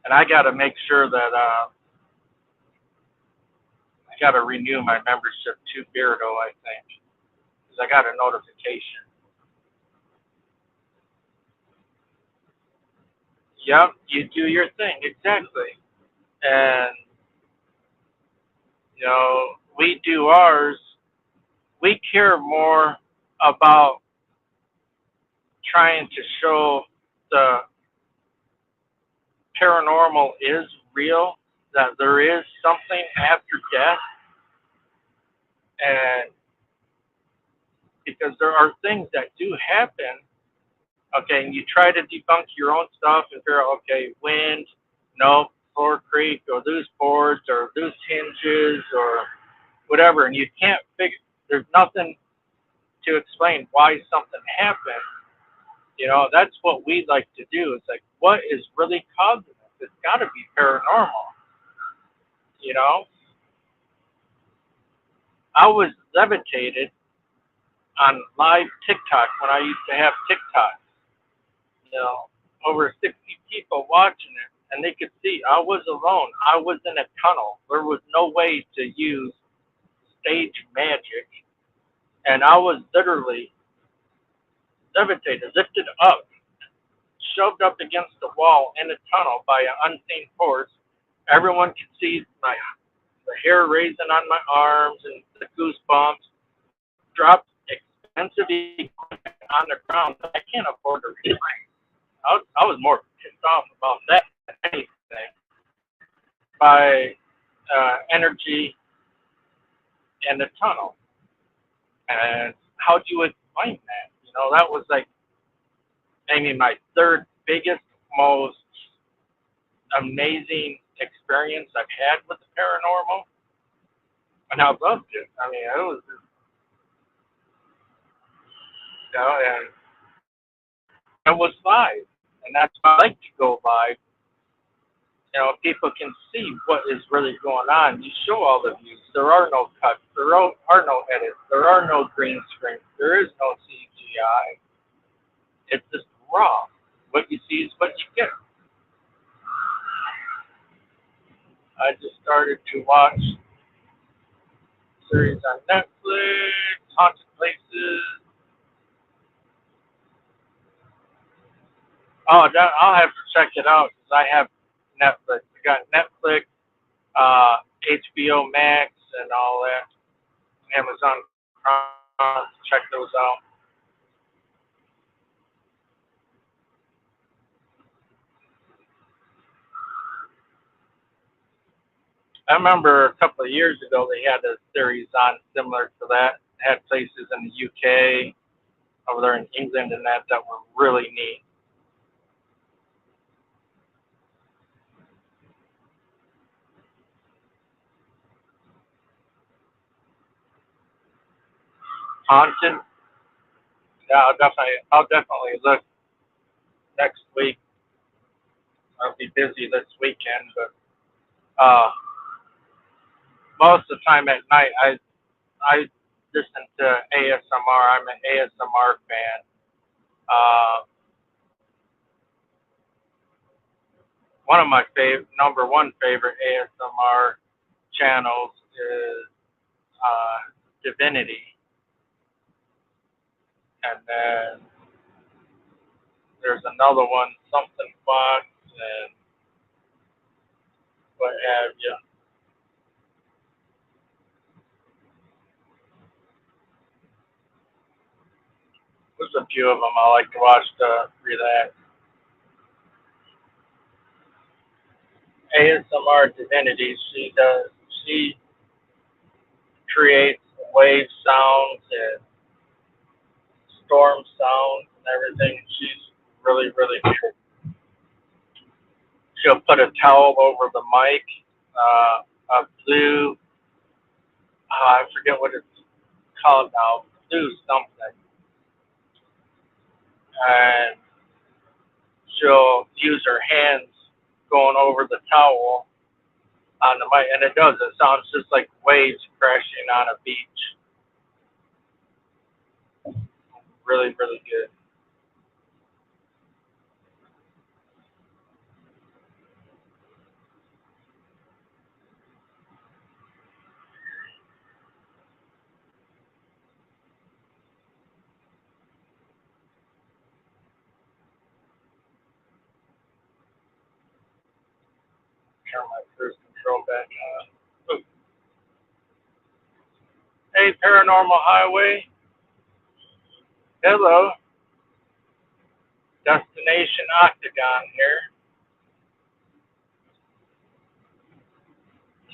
And I got to make sure that I got to renew my membership to Beardo, I think, because I got a notification. Yep, you do your thing, exactly. And, you know, we do ours. We care more about trying to show the paranormal is real, that there is something after death, and because there are things that do happen Okay, and you try to debunk your own stuff and figure out, okay, wind, no, floor creak, or loose boards, or loose hinges, or whatever, and you can't figure, there's nothing to explain why something happened. You know, that's what we like to do. It's like, what is really causing this? It's got to be paranormal. You know, I was levitated on live TikTok when I used to have TikTok. You know, over 60 people watching it, and they could see I was alone. I was in a tunnel. There was no way to use stage magic, and I was literally levitated, lifted up, shoved up against the wall in a tunnel by an unseen force. Everyone could see the hair raising on my arms and the goosebumps. Dropped expensive equipment on the ground that I can't afford to replace. I was more pissed off about that than anything. By energy in the tunnel. And how do you explain that? You know, that was like maybe my third biggest, most amazing experience I've had with the paranormal. And I loved it. I mean, it was, you know, and it was live. And that's why I like to go live. You know, people can see what is really going on. You show all the views. There are no cuts. There are no edits. There are no green screens. There is no CGI. It's just raw. What you see is what you get. I just started to watch series on Netflix, Haunted Places. Oh, I'll have to check it out because I have Netflix. I got Netflix, HBO Max, and all that. Amazon Prime. Check those out. I remember a couple of years ago they had a series on similar to that. They had places in the UK, over there in England, and that were really neat. Haunted. Yeah, I'll definitely look next week. I'll be busy this weekend, but most of the time at night I listen to ASMR. I'm an ASMR fan. One of my number one favorite ASMR channels is Divinity, and then there's another one, something Fox, and what have you. There's a few of them I like to watch to relax. ASMR Divinity, she creates wave sounds and storm sounds and everything. She's really, really good. She'll put a towel over the mic, a blue, I forget what it's called now, blue something, and she'll use her hands going over the towel on the mic, and it does. It sounds just like waves crashing on a beach. Really, really good. Turn my cruise control back on. Ooh. Hey, Paranormal Highway. Hello. Destination Octagon here.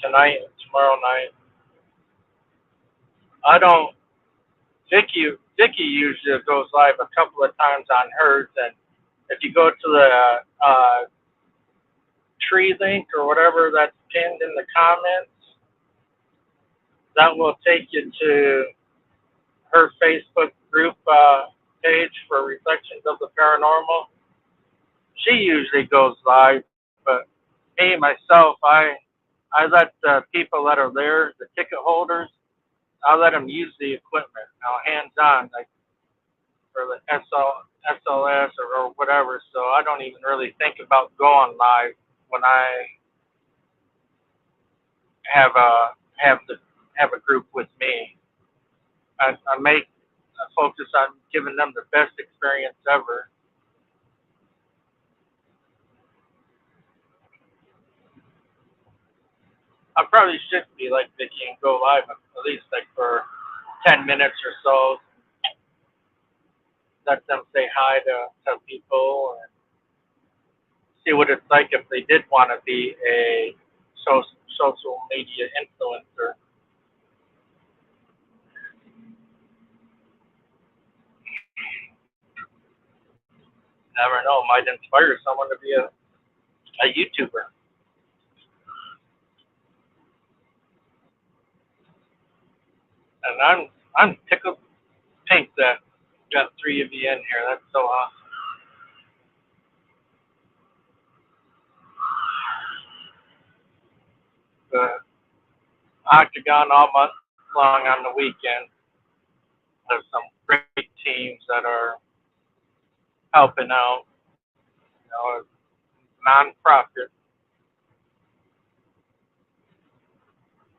Tonight and tomorrow night. I don't. Vickie Vickie usually goes live a couple of times on hers, and if you go to the tree link or whatever that's pinned in the comments, that will take you to her Facebook group page for Reflections of the Paranormal. She usually goes live, but me, myself, I let the people that are there, the ticket holders, I let them use the equipment, hands-on, like for the SLS or whatever, so I don't even really think about going live when I have a group with me. I focus on giving them the best experience ever. I probably should be like Vickie and go live at least like for 10 minutes or so. Let them say hi to people and see what it's like if they did want to be a social media influencer. Never know, might inspire someone to be a YouTuber. And I'm tickled pink that got 3 of you in here. That's so awesome. The Octagon all month long on the weekend. There's some great teams that are helping out. Non-profit.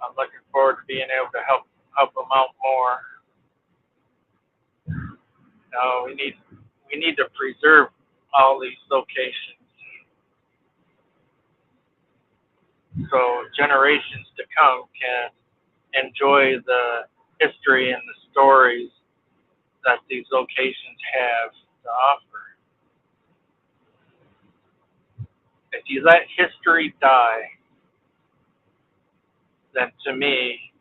I'm looking forward to being able to help them out more. We need to preserve all these locations so generations to come can enjoy the history and the stories that these locations have to offer. If you let history die, then to me,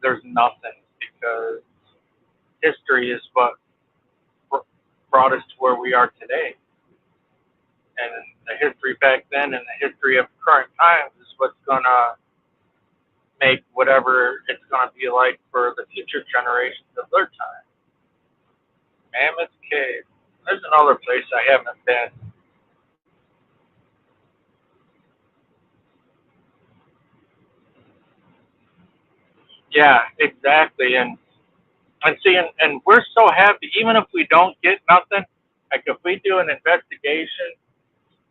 there's nothing, because history is what brought us to where we are today. And the history back then and the history of current times is what's going to make whatever it's going to be like for the future generations of their time. Mammoth Cave. There's another place I haven't been. Yeah, exactly. And see, and we're so happy, even if we don't get nothing, like if we do an investigation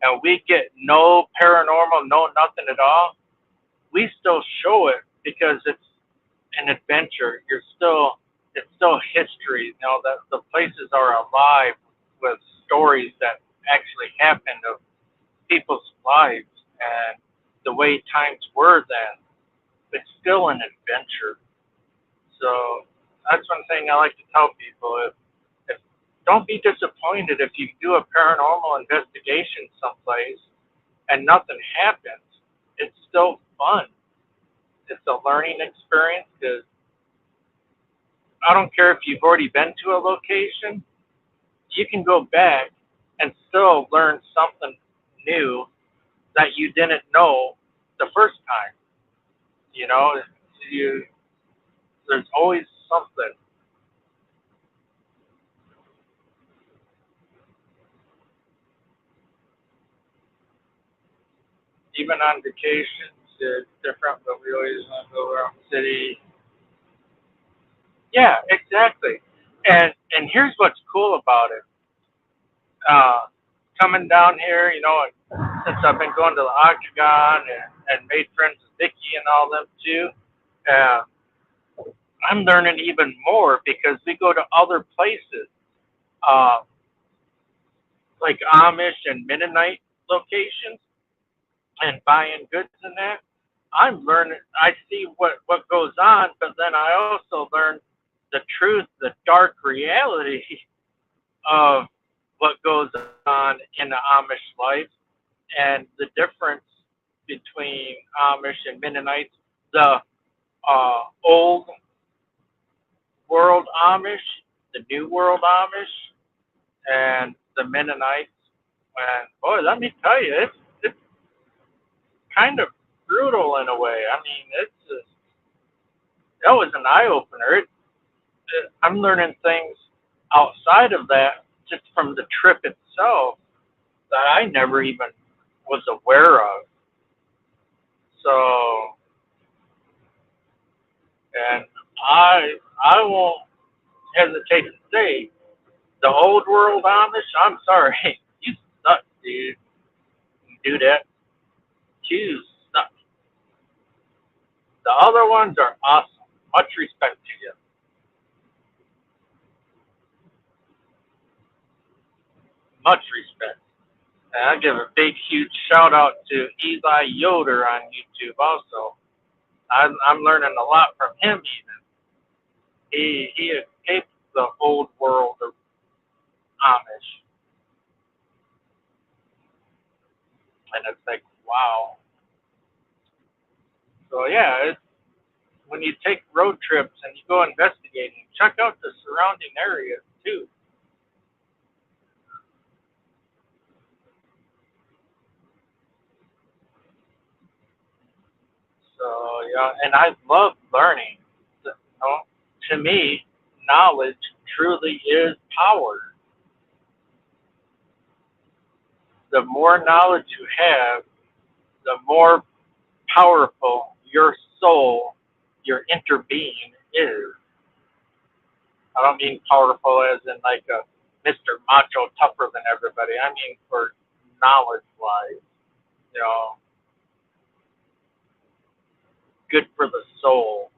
and we get no paranormal, no nothing at all, we still show it because it's an adventure. It's still history. The places are alive with stories that actually happened of people's lives and the way times were then. It's still an adventure. So that's one thing I like to tell people. If don't be disappointed if you do a paranormal investigation someplace and nothing happens. It's still fun. It's a learning experience, because I don't care if you've already been to a location, you can go back and still learn something new that you didn't know the first time. There's always something. Even on vacations, it's different, but we always want to go around the city. Yeah, exactly. And here's what's cool about it. Coming down here, since I've been going to the Octagon and made friends with Vickie and all them too, I'm learning even more because we go to other places, uh, like Amish and Mennonite locations, and buying goods and that. I'm learning. I see what goes on, but then I also learn the truth, the dark reality of what goes on in the Amish life, and the difference between Amish and Mennonites, the old World Amish, the New World Amish, and the Mennonites. And boy, let me tell you, it's kind of brutal in a way. I mean, it's just, that was an eye opener. I'm learning things outside of that just from the trip itself that I never even was aware of. So, and I won't hesitate to say the old world Amish. I'm sorry, you suck, dude. You do that. You suck. The other ones are awesome. Much respect to you. Much respect. And I give a big, huge shout out to Eli Yoder on YouTube also. I'm learning a lot from him even. He escaped the old world of Amish. And it's like, wow. So yeah, when you take road trips and you go investigating, check out the surrounding areas too. So yeah, and I love learning. You know, to me, knowledge truly is power. The more knowledge you have, the more powerful your soul, your interbeing is. I don't mean powerful as in like a Mr. Macho tougher than everybody. I mean for knowledge wise, you know, good for the soul.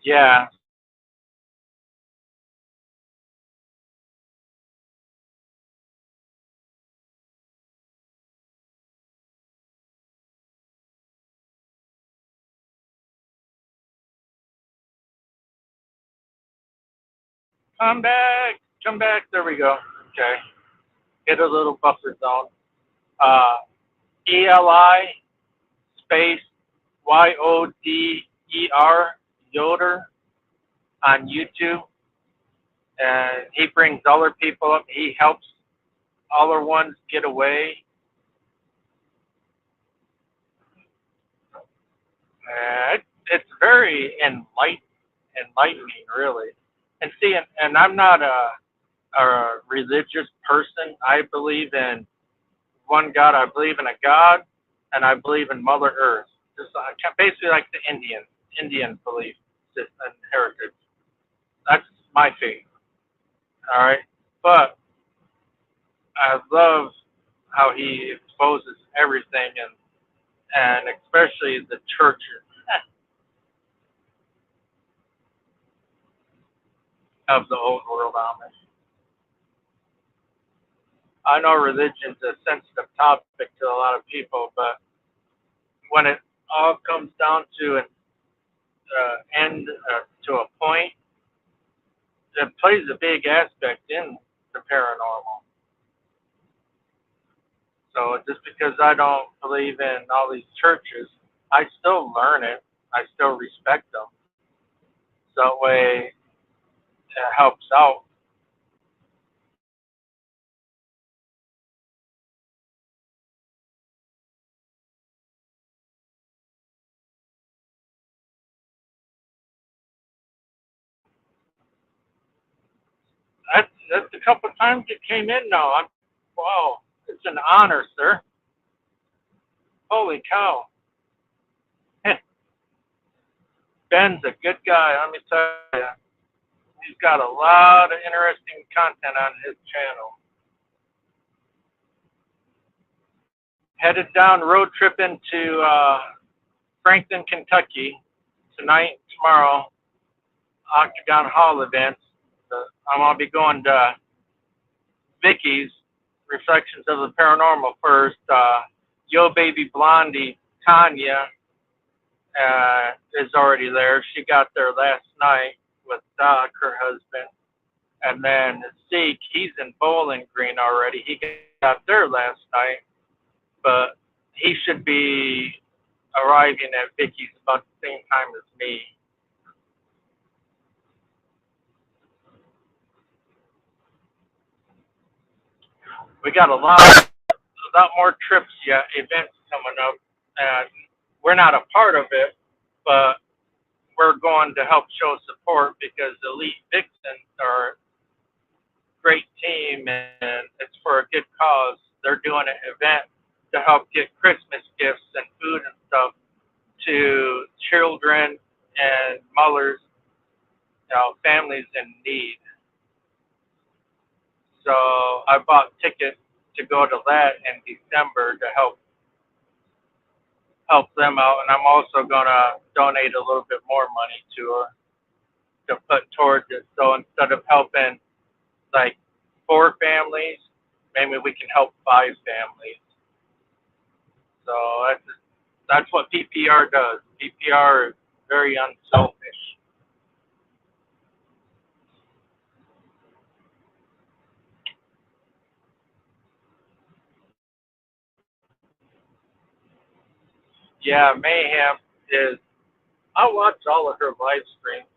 Yeah. Come back. Come back. There we go. Okay. Hit a little buffer zone. Uh, ELI space YODER, Yoder on YouTube. And he brings other people up. He helps other ones get away. It's very enlightening, really. And see, and I'm not a religious person. I believe in one God. I believe in a God, and I believe in Mother Earth. Just basically like the Indian belief system and heritage. That's my faith. All right, but I love how he exposes everything, and especially the churches of the old world Amish. I know religion's a sensitive topic to a lot of people, but when it all comes down to an end to a point, it plays a big aspect in the paranormal. So just because I don't believe in all these churches, I still learn it. I still respect them. So that way it helps out. That's a couple of times it came in now. Wow, it's an honor, sir. Holy cow. Ben's a good guy, let me tell you. He's got a lot of interesting content on his channel. Headed down road trip into Franklin, Kentucky tonight, tomorrow, Octagon Hall events. I'm going to be going to Vickie's Reflections of the Paranormal first. YoBabyBlondie, Tanya, is already there. She got there last night with Doc, her husband. And then Zeke, he's in Bowling Green already. He got there last night, but he should be arriving at Vickie's about the same time as me. We got a lot more trips yet, events coming up, and we're not a part of it, but we're going to help show support because Elite Vixens are a great team and it's for a good cause. They're doing an event to help get Christmas gifts and food and stuff to children and mothers, families in need. So I bought tickets to go to that in December to help them out, and I'm also gonna donate a little bit more money to her to put towards it. So instead of helping like 4 families, maybe we can help 5 families. So that's what PPR does. PPR is very unselfish. Yeah, Mayhem is. I watch all of her live streams.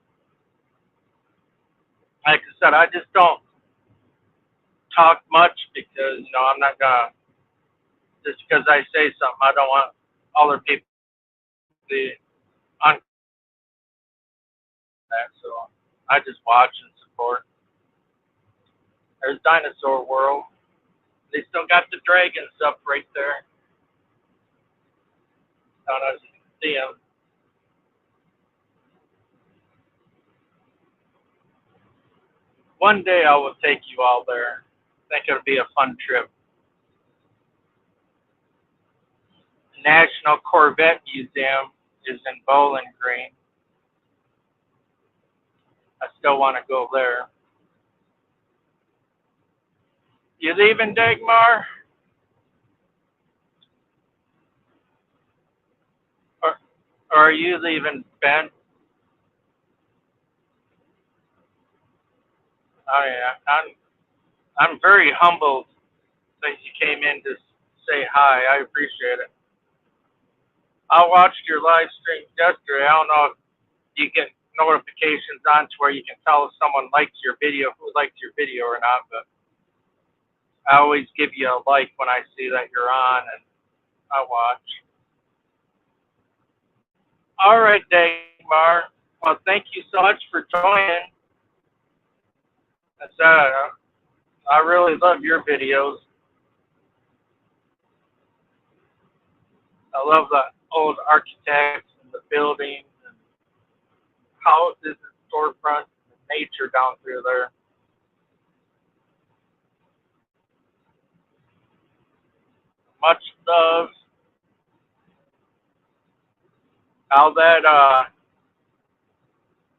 Like I said, I just don't talk much because I'm not gonna just because I say something. I don't want other people to be on that. So I just watch and support. There's Dinosaur World. They still got the dragons up right there. I don't know if you can see them. One day I will take you all there. I think it'll be a fun trip. National Corvette Museum is in Bowling Green. I still want to go there. You leaving, Dagmar? Or, or are you leaving, Ben? Oh yeah, I'm very humbled that you came in to say hi. I appreciate it. I watched your live stream yesterday. I don't know if you get notifications on to where you can tell if someone likes your video, who likes your video or not, but I always give you a like when I see that you're on and I watch. All right, Dagmar. Well, thank you so much for joining. I really love your videos. I love the old architects and the buildings and houses and storefronts and nature down through there. Much love. How that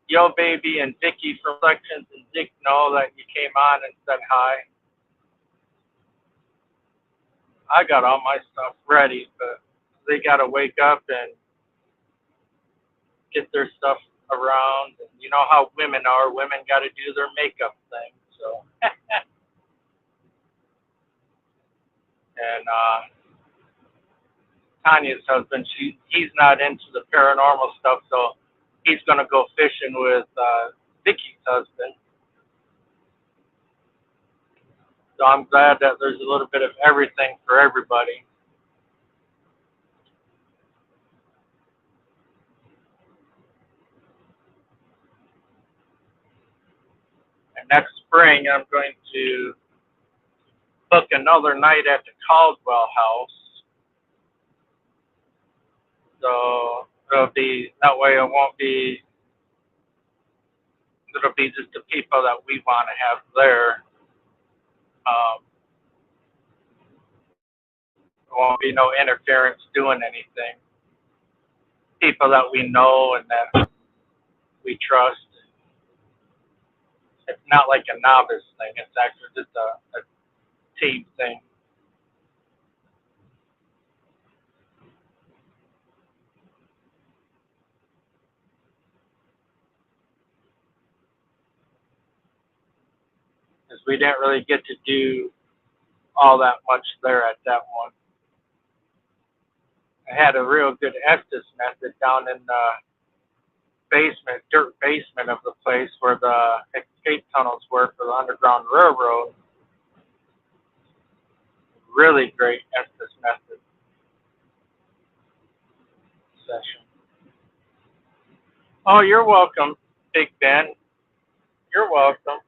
Yo Baby and Vickie from Sections and Dick know that you came on and said hi. I got all my stuff ready, but they gotta wake up and get their stuff around. And you know how women are. Women gotta do their makeup thing. So and Tanya's husband, he's not into the paranormal stuff, so he's gonna go fishing with Vickie's husband. So I'm glad that there's a little bit of everything for everybody. And next spring, I'm going to book another night at the Caldwell House. So it'll be that way. It'll be just the people that we want to have there. There won't be no interference doing anything. People that we know and that we trust. It's not like a novice thing. It's actually just a team thing. Because we didn't really get to do all that much there at that one. I had a real good Estes method down in the basement, dirt basement of the place where the escape tunnels were for the Underground Railroad. Really great Estes method session. Oh, you're welcome, Big Ben. You're welcome.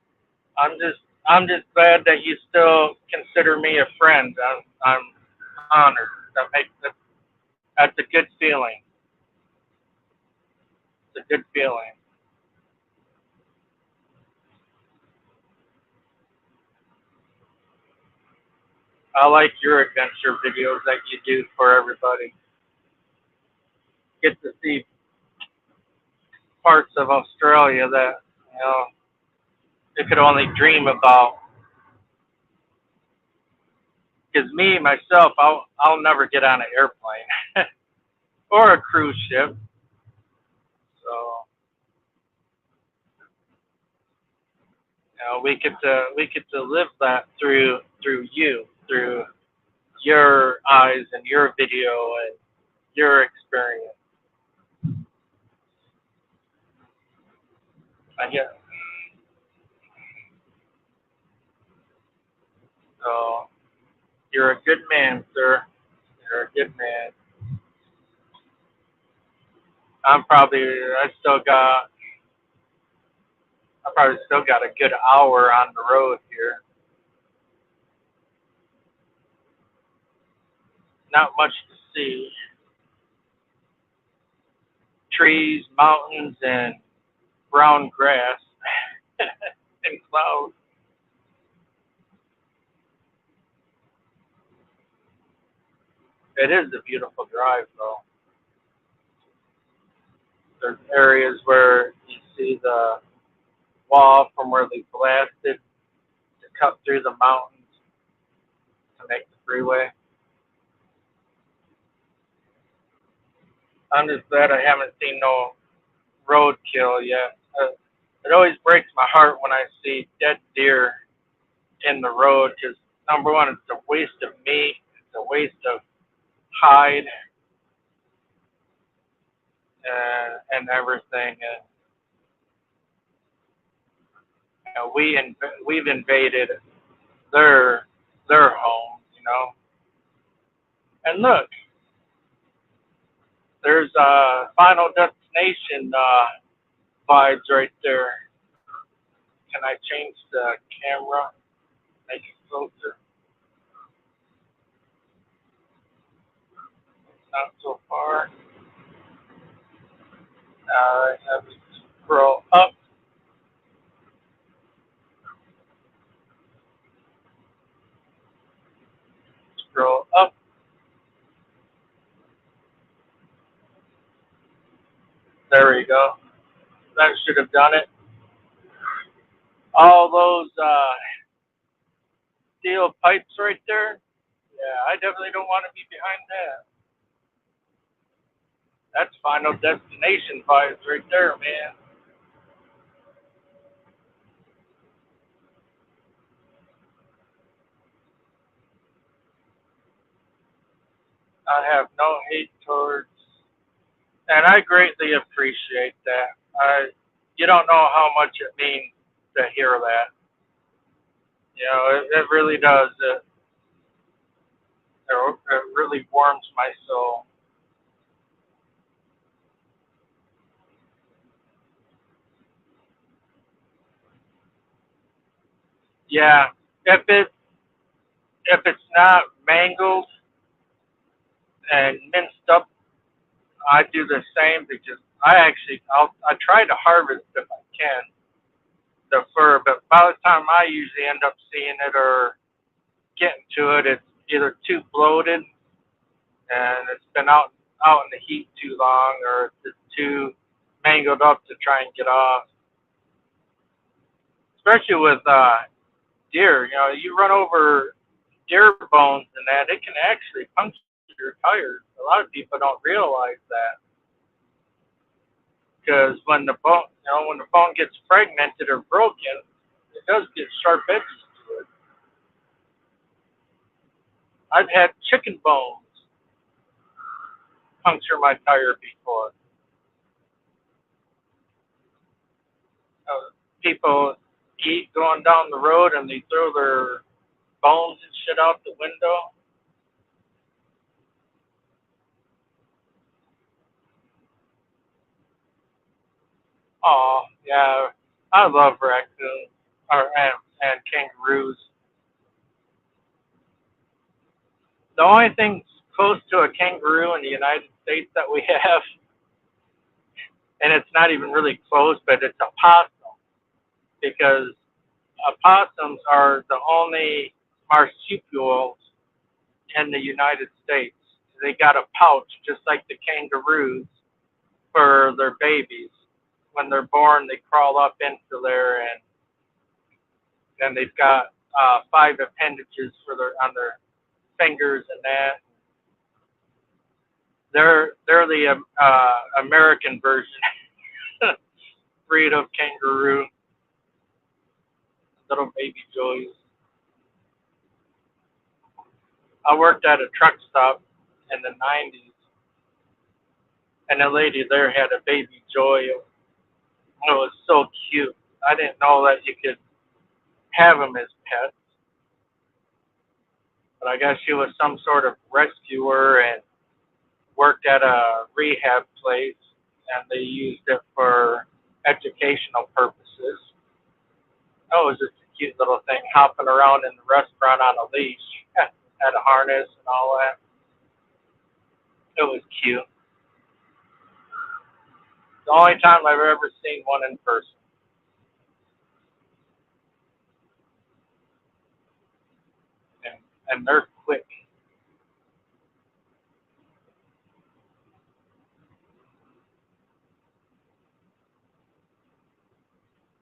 I'm just glad that you still consider me a friend. I'm honored. That's a good feeling. It's a good feeling. I like your adventure videos that you do for everybody. Get to see parts of Australia that they could only dream about. Because me myself, I'll never get on an airplane or a cruise ship. So we get to live that through you, through your eyes and your video and your experience. I guess. So you're a good man, sir. You're a good man. I probably still got a good hour on the road here. Not much to see. Trees, mountains, and brown grass and clouds. It is a beautiful drive, though. There's areas where you see the wall from where they blasted to cut through the mountains to make the freeway. I'm just glad I haven't seen no roadkill yet. It always breaks my heart when I see dead deer in the road because, number one, it's a waste of meat, it's a waste of hide and everything. And we've invaded their home. And look, there's Final Destination vibes right there. Can I change the camera? Make it closer. Not so far. I have to scroll up. Scroll up. There we go. That should have done it. All those steel pipes right there. Yeah, I definitely don't want to be behind that. That's Final Destination vibes right there, man. I have no hate towards, and I greatly appreciate that. You don't know how much it means to hear that. It really does. It really warms my soul. Yeah, if it's not mangled and minced up, I do the same because I try to harvest if I can the fur, but by the time I usually end up seeing it or getting to it, it's either too bloated and it's been out in the heat too long, or it's too mangled up to try and get off. Especially with deer, you run over deer bones and that, it can actually puncture your tires. A lot of people don't realize that because when the bone gets fragmented or broken, it does get sharp edges to it. I've had chicken bones puncture my tire before. People eat going down the road and they throw their bones and shit out the window. Oh, yeah. I love raccoons and kangaroos. The only thing close to a kangaroo in the United States that we have, and it's not even really close, but it's a possum, because opossums are the only marsupials in the United States. They got a pouch just like the kangaroos for their babies. When they're born, they crawl up into there, and then they've got five appendages for their on their fingers and that. They're the American version breed of kangaroo, little baby joys. I worked at a truck stop in the '90s, and a lady there had a baby joy. It was so cute. I didn't know that you could have them as pets, but I guess she was some sort of rescuer and worked at a rehab place, and they used it for educational purposes. Oh, it was just a cute little thing hopping around in the restaurant on a leash, had a harness and all that. It was cute. The only time I've ever seen one in person. And they're quick.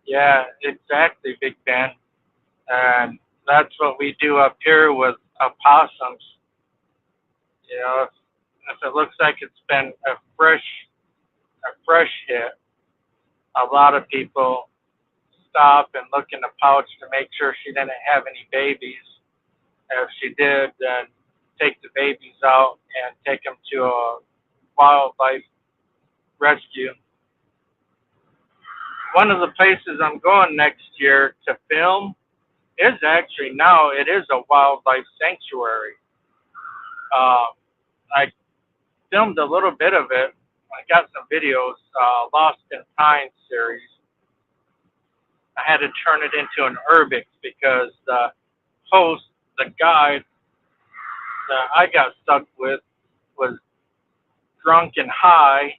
Yeah, exactly, Big Ben. And that's what we do up here with opossums. You know, if it looks like it's been a fresh hit, a lot of people stop and look in the pouch to make sure she didn't have any babies. If she did, then take the babies out and take them to a wildlife rescue. One of the places I'm going next year to film is actually now it is a wildlife sanctuary. I filmed a little bit of it. I got some videos, Lost in Pine series. I had to turn it into an urbex because the host, the guide that I got stuck with, was drunk and high,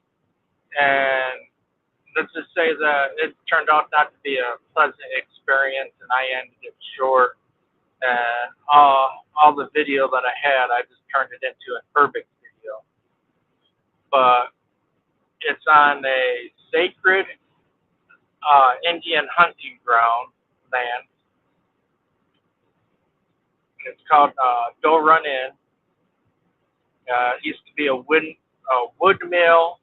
and let's just say that it turned out not to be a pleasant experience, and I ended it short. And all the video that I had, I just turned it into an urbex video. But it's on a sacred Indian hunting ground land. It's called Go Run In. It used to be a wood mill.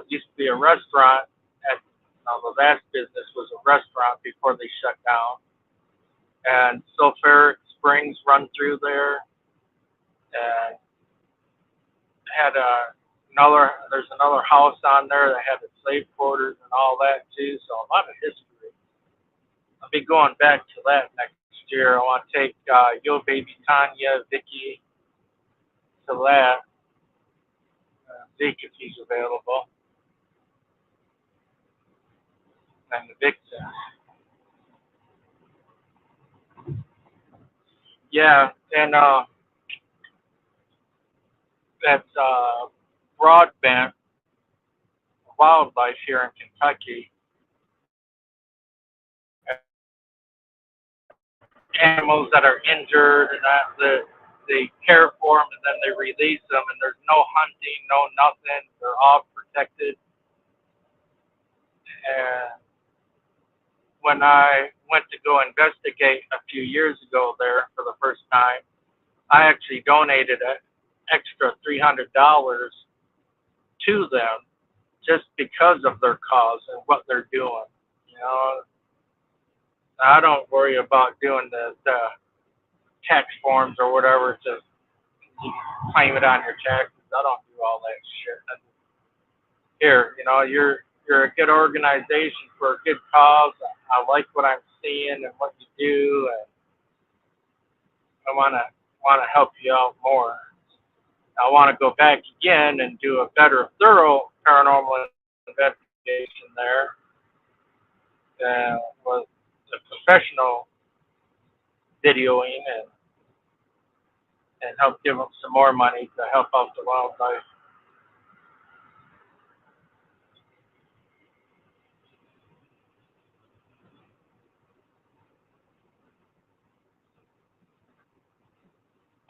Used to be a restaurant. At the last business was a restaurant before they shut down. And sulfuric springs run through there. And had there's another house on there that had the slave quarters and all that too. So a lot of history. I'll be going back to that next year. I want to take Yo Baby Tanya, Vickie to that. Zeke if he's available, and the vixens. Yeah, and that's broadband wildlife here in Kentucky. Animals that are injured and they care for them and then they release them and there's no hunting, no nothing. They're all protected. And when I went to go investigate a few years ago there for the first time, I actually donated an extra $300 to them just because of their cause and what they're doing. You know, I don't worry about doing the tax forms or whatever to claim it on your taxes. I don't do all that shit. Here, you're a good organization for a good cause. I like what I'm seeing and what you do, and I wanna help you out more. I want to go back again and do a better, thorough paranormal investigation there with the professional videoing and help give them some more money to help out the wildlife.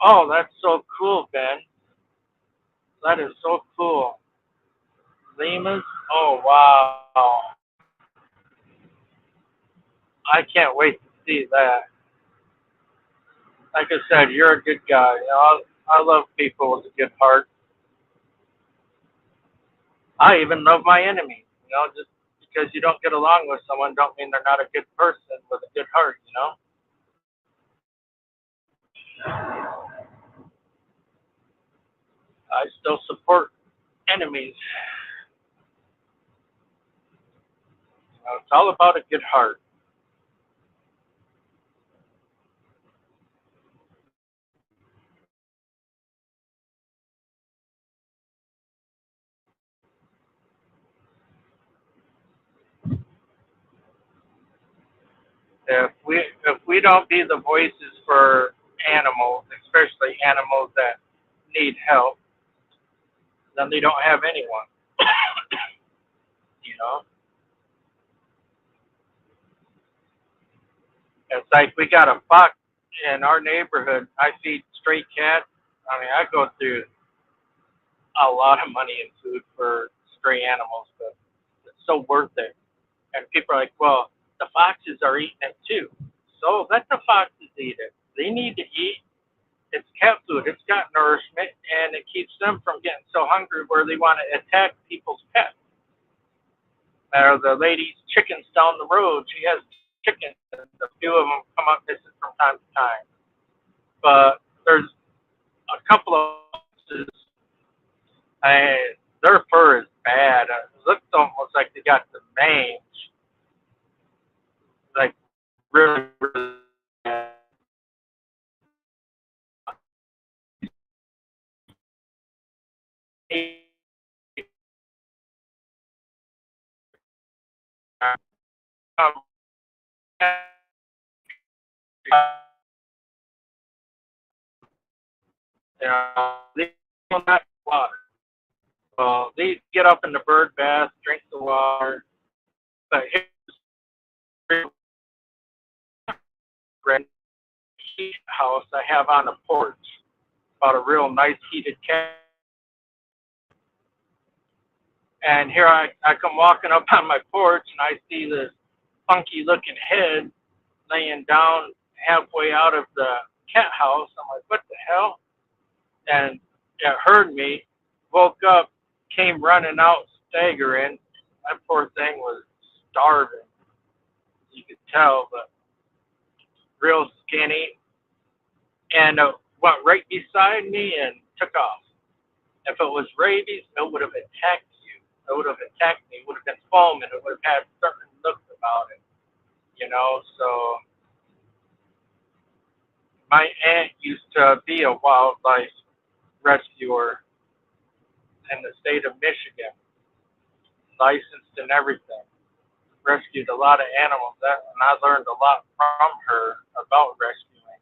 Oh, that's so cool, Ben. That is so cool. Lemurs? Oh, wow. I can't wait to see that. Like I said, you're a good guy. I love people with a good heart. I even love my enemies. Just because you don't get along with someone don't mean they're not a good person with a good heart. I still support enemies. It's all about a good heart. If we don't be the voices for animals, especially animals that need help, then they don't have anyone. you know, it's like we got a fox in our neighborhood. I feed stray cats. I mean, I go through a lot of money in food for stray animals, but it's so worth it. And people are like, well, the foxes are eating it too. So let the foxes eat it. They need to eat. It's cat food. It's got nourishment, and it keeps them from getting so hungry where they want to attack people's pets. Or the lady's chickens down the road, she has chickens, and a few of them come up missing from time to time. But there's a couple of foxes, their fur is bad. It looks almost like they got the mange, like really, really bad. Um, they will not water. Well, they get up in the bird bath, drink the water. But here's the heat house I have on the porch, about a real nice heated cabin. And here I come walking up on my porch and I see this funky looking head laying down halfway out of the cat house. I'm like, what the hell? And it heard me, woke up, came running out, staggering. That poor thing was starving. You could tell, but real skinny. And went right beside me and took off. If it was rabies, it would have attacked you. It would have attacked me. It would have been foaming. It would have had certain looks about it. So my aunt used to be a wildlife rescuer in the state of Michigan, licensed and everything. Rescued a lot of animals, and I learned a lot from her about rescuing.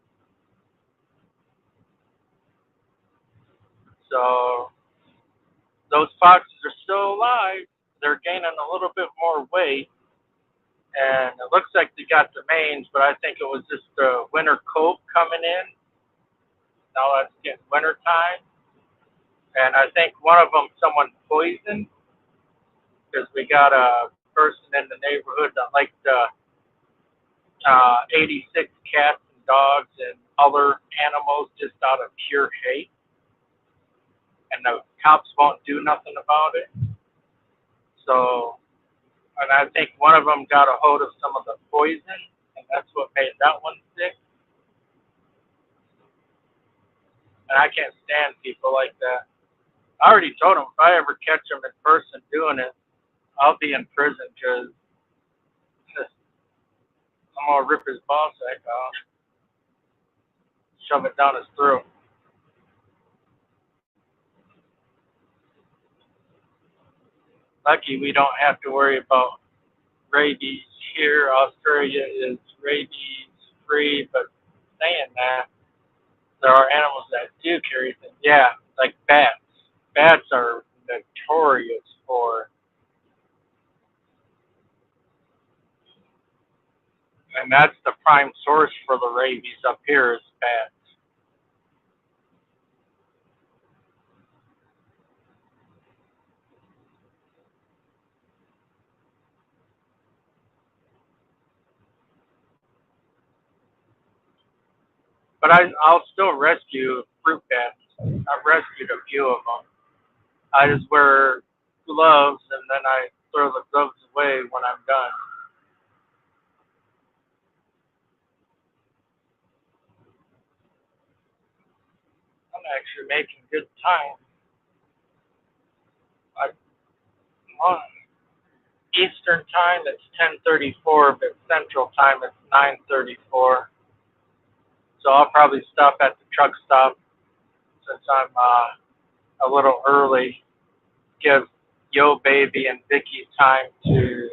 So those foxes are still alive. They're gaining a little bit more weight, and it looks like they got the mange, but I think it was just the winter cold coming in. Now it's getting winter time, and I think one of them someone poisoned because we got a person in the neighborhood that liked 86 cats and dogs and other animals just out of pure hate, and the cops won't do nothing about it. So, and I think one of them got a hold of some of the poison, and that's what made that one sick. And I can't stand people like that. I already told them if I ever catch them in person doing it, I'll be in prison because I'm gonna rip his ball sack off, shove it down his throat. Lucky we don't have to worry about rabies here. Australia is rabies free, but saying that, there are animals that do carry things. Yeah, like bats. Bats are notorious for, and that's the prime source for the rabies up here is bats. But I'll still rescue fruit bats. I've rescued a few of them. I just wear gloves and then I throw the gloves away when I'm done. I'm actually making good time. I, on Eastern time it's 10:34, but Central time it's 9:34. So I'll probably stop at the truck stop since I'm a little early. Give Yo Baby and Vickie time to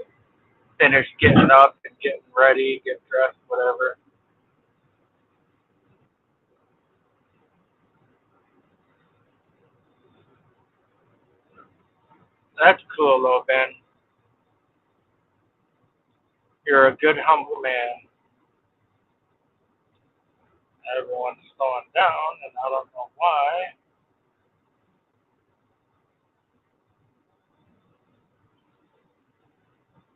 finish getting up and getting ready, get dressed, whatever. That's cool, little Ben. You're a good, humble man. Everyone's slowing down, and I don't know why.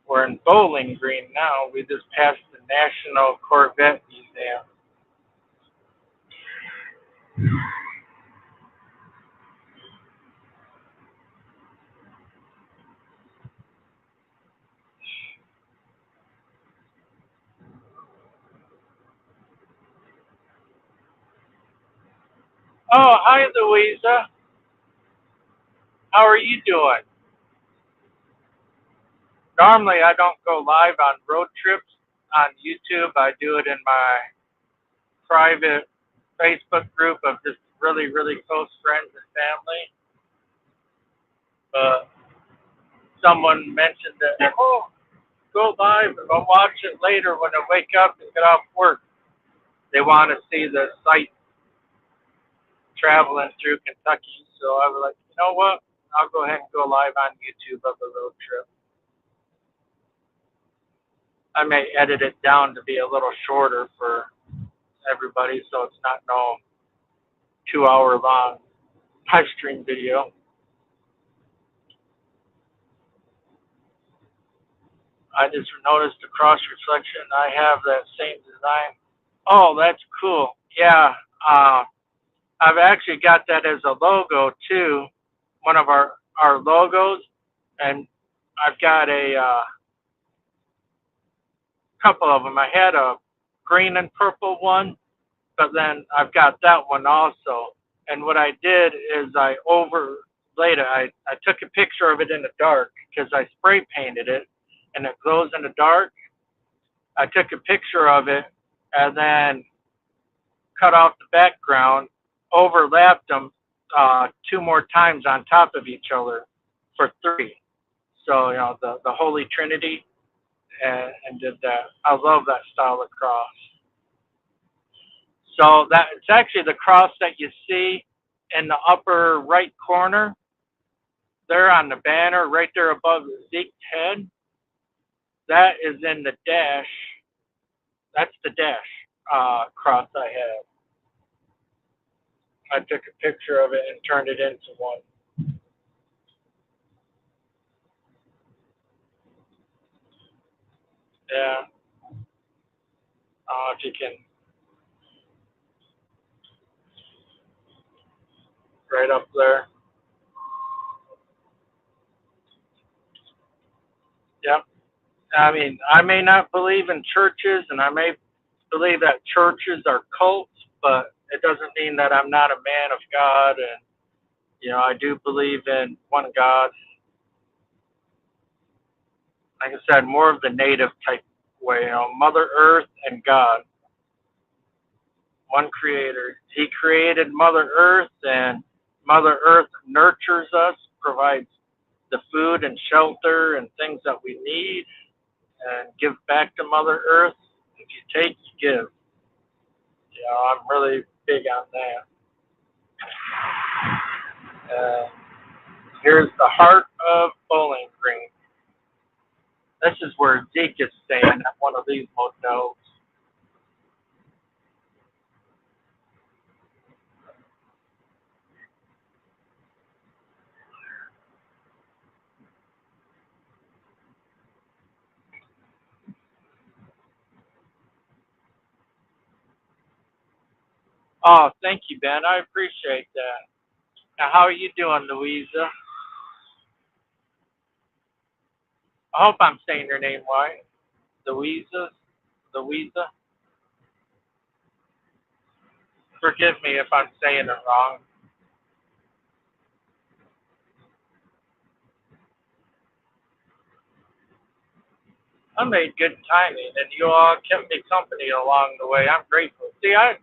We're in Bowling Green now. We just passed the National Corvette Museum. Oh, hi, Louisa. How are you doing? Normally, I don't go live on road trips on YouTube. I do it in my private Facebook group of just really, really close friends and family. But someone mentioned that, oh, go live and I'll watch it later when I wake up and get off work. They want to see the sights traveling through Kentucky. So I was like, you know what? I'll go ahead and go live on YouTube of the road trip. I may edit it down to be a little shorter for everybody so it's not no 2 hour long live stream video. I just noticed the cross reflection. I have that same design. Oh, that's cool. Yeah, uh, I've actually got that as a logo too, one of our logos, and I've got a couple of them. I had a green and purple one, but then I've got that one also. And what I did is I overlaid it. I took a picture of it in the dark because I spray painted it, and it glows in the dark. I took a picture of it and then cut off the background, overlapped them two more times on top of each other for three. So, the Holy Trinity and did that. I love that style of cross. So that it's actually the cross that you see in the upper right corner there on the banner right there above Zeke's head. That is in the dash. That's the dash cross I have. I took a picture of it and turned it into one. Yeah. If you can, right up there. Yep. I mean, I may not believe in churches, and I may believe that churches are cults, but it doesn't mean that I'm not a man of God, and I do believe in one God. Like I said, more of the native type way. Mother Earth and God, one Creator. He created Mother Earth, and Mother Earth nurtures us, provides the food and shelter and things that we need, and give back to Mother Earth. If you take, you give. I'm really big on that. Here's the heart of Bowling Green. This is where Zeke is staying at one of these motels. Oh, thank you, Ben. I appreciate that. Now, how are you doing, Louisa? I hope I'm saying your name right. Louisa? Louisa? Forgive me if I'm saying it wrong. I made good timing, and you all kept me company along the way. I'm grateful. See, I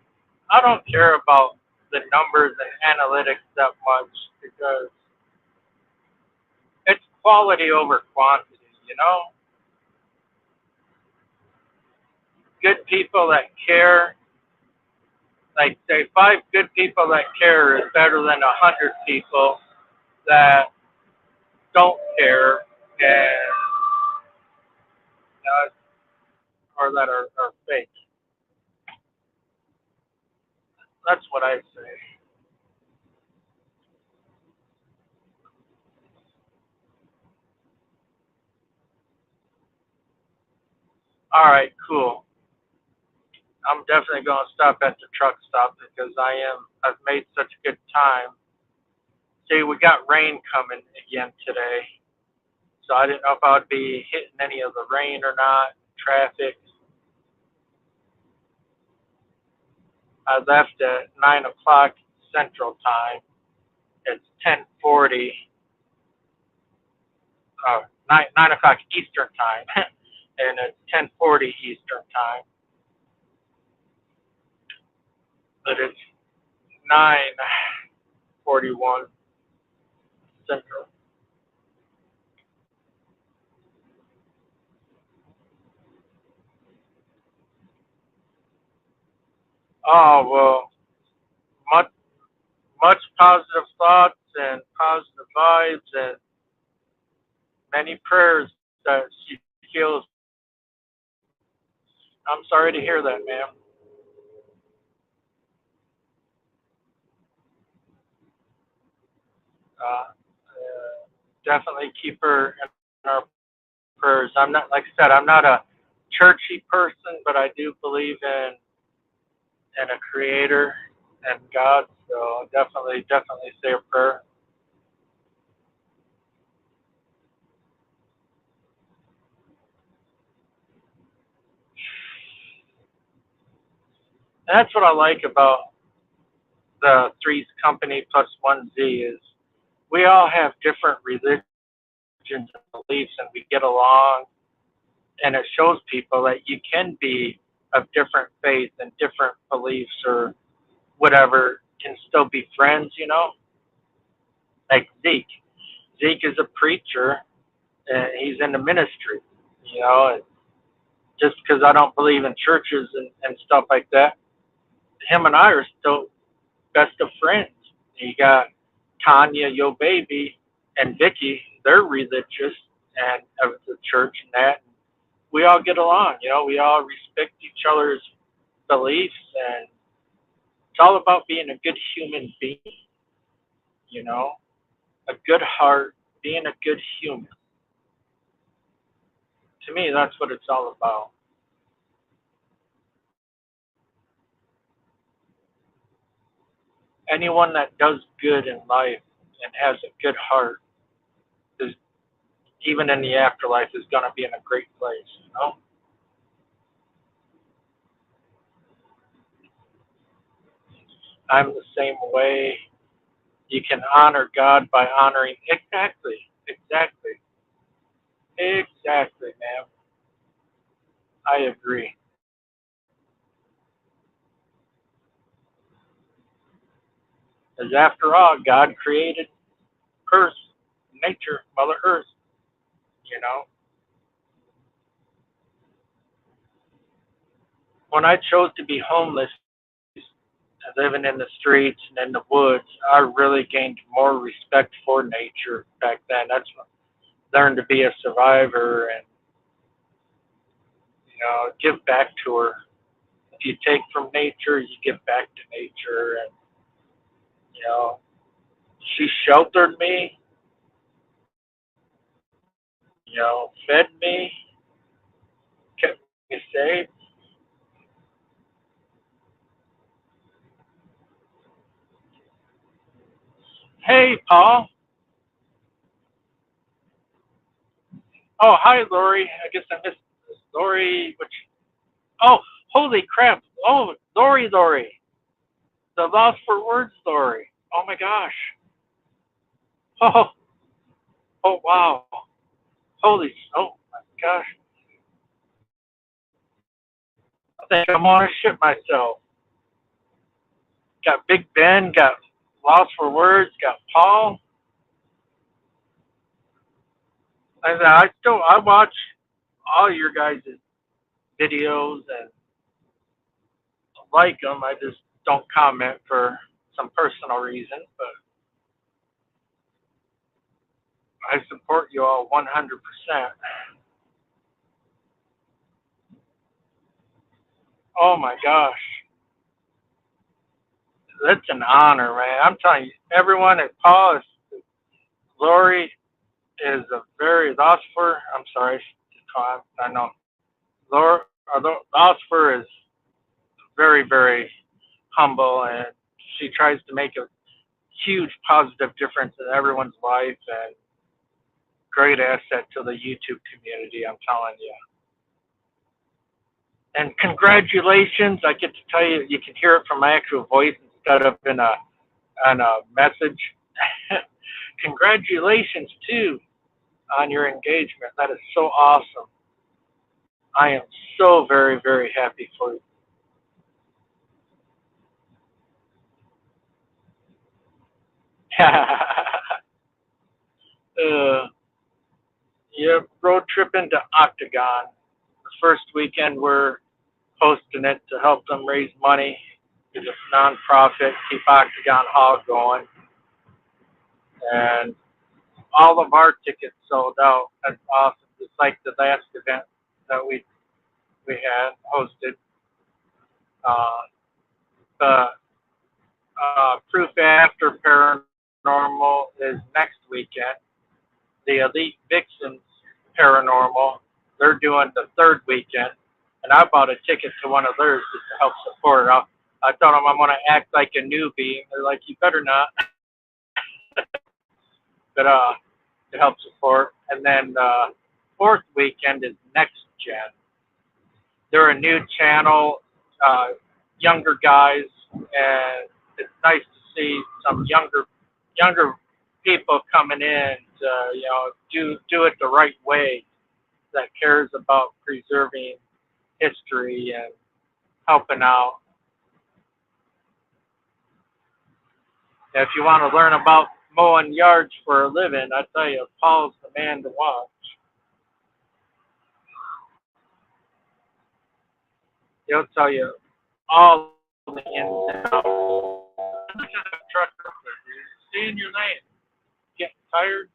don't care about the numbers and analytics that much because it's quality over quantity. Good people that care, like say 5 good people that care is better than 100 people that don't care and or that are fake. That's what I say. All right, cool. I'm definitely going to stop at the truck stop because I've made such a good time. See, we got rain coming again today, so I didn't know if I would be hitting any of the rain or not. Traffic. I left at 9 o'clock Central Time. It's 10:40. 9 o'clock Eastern Time, and it's 10:40 Eastern Time. But it's 9:41 Central. Oh well, much much positive thoughts and positive vibes and many prayers that she feels. I'm sorry to hear that, ma'am. Definitely keep her in our prayers. I'm not, like I said, I'm not a churchy person, but I do believe in a creator and God. So definitely say a prayer. And that's what I like about the Three's Company plus one Z is we all have different religions and beliefs, and we get along. And it shows people that you can be of different faith and different beliefs or whatever, can still be friends. Like Zeke. Zeke is a preacher, and he's in the ministry. And just because I don't believe in churches and stuff like that, him and I are still best of friends. You got Tanya, Yo Baby, and Vickie. They're religious and of the church and that. We all get along. We all respect each other's beliefs, and it's all about being a good human being. You know, a good heart, being a good human. To me, that's what it's all about. Anyone that does good in life and has a good heart is, even in the afterlife, is going to be in a great place. I'm the same way. You can honor God by honoring exactly, exactly, ma'am. I agree. Because after all, God created Earth, nature, Mother Earth. You know, when I chose to be homeless, living in the streets and in the woods, I really gained more respect for nature back then. That's when I learned to be a survivor and give back to her. If you take from nature, you give back to nature, and you know she sheltered me, fed me, kept me safe. Hey, Paul. Oh, hi, Lori. I guess I missed Lori. Which? Oh, holy crap! Oh, Lori, the lost for words, Lori. Oh my gosh. Oh, oh wow. Holy, oh my gosh. I think I'm gonna shit myself. Got Big Ben, got lost for words, got Paul. I watch all your guys' videos and like them. I just don't comment for some personal reason, but I support you all 100%. Oh my gosh, that's an honor, man. I'm telling you, everyone at Paul is Lori is a very Losfer. I'm sorry, I know Laura Losfer is very very humble, and she tries to make a huge positive difference in everyone's life and great asset to the YouTube community. I'm telling you. And congratulations! I get to tell you, you can hear it from my actual voice instead of in a message. Congratulations too on your engagement. That is so awesome. I am so very very happy for you. uh, yeah, road trip into Octagon. The first weekend we're hosting it to help them raise money. It's a nonprofit, keep Octagon Hall going, and all of our tickets sold out. That's awesome. Just like the last event that we had hosted. Uh, the Proof After Paranormal is next weekend. The Elite Vixens Paranormal, they're doing the third weekend, and I bought a ticket to one of theirs just to help support. I told them I'm going to act like a newbie. They're like, you better not, but to help support. And then the fourth weekend is Next Gen. They're a new channel, uh, younger guys, and it's nice to see some younger people coming in to do it the right way, that cares about preserving history and helping out. If you want to learn about mowing yards for a living, I tell you, Paul's the man to watch. He'll tell you all the ins and outs. Look at that truck real quick, dude. Stay in your lane. Getting tired?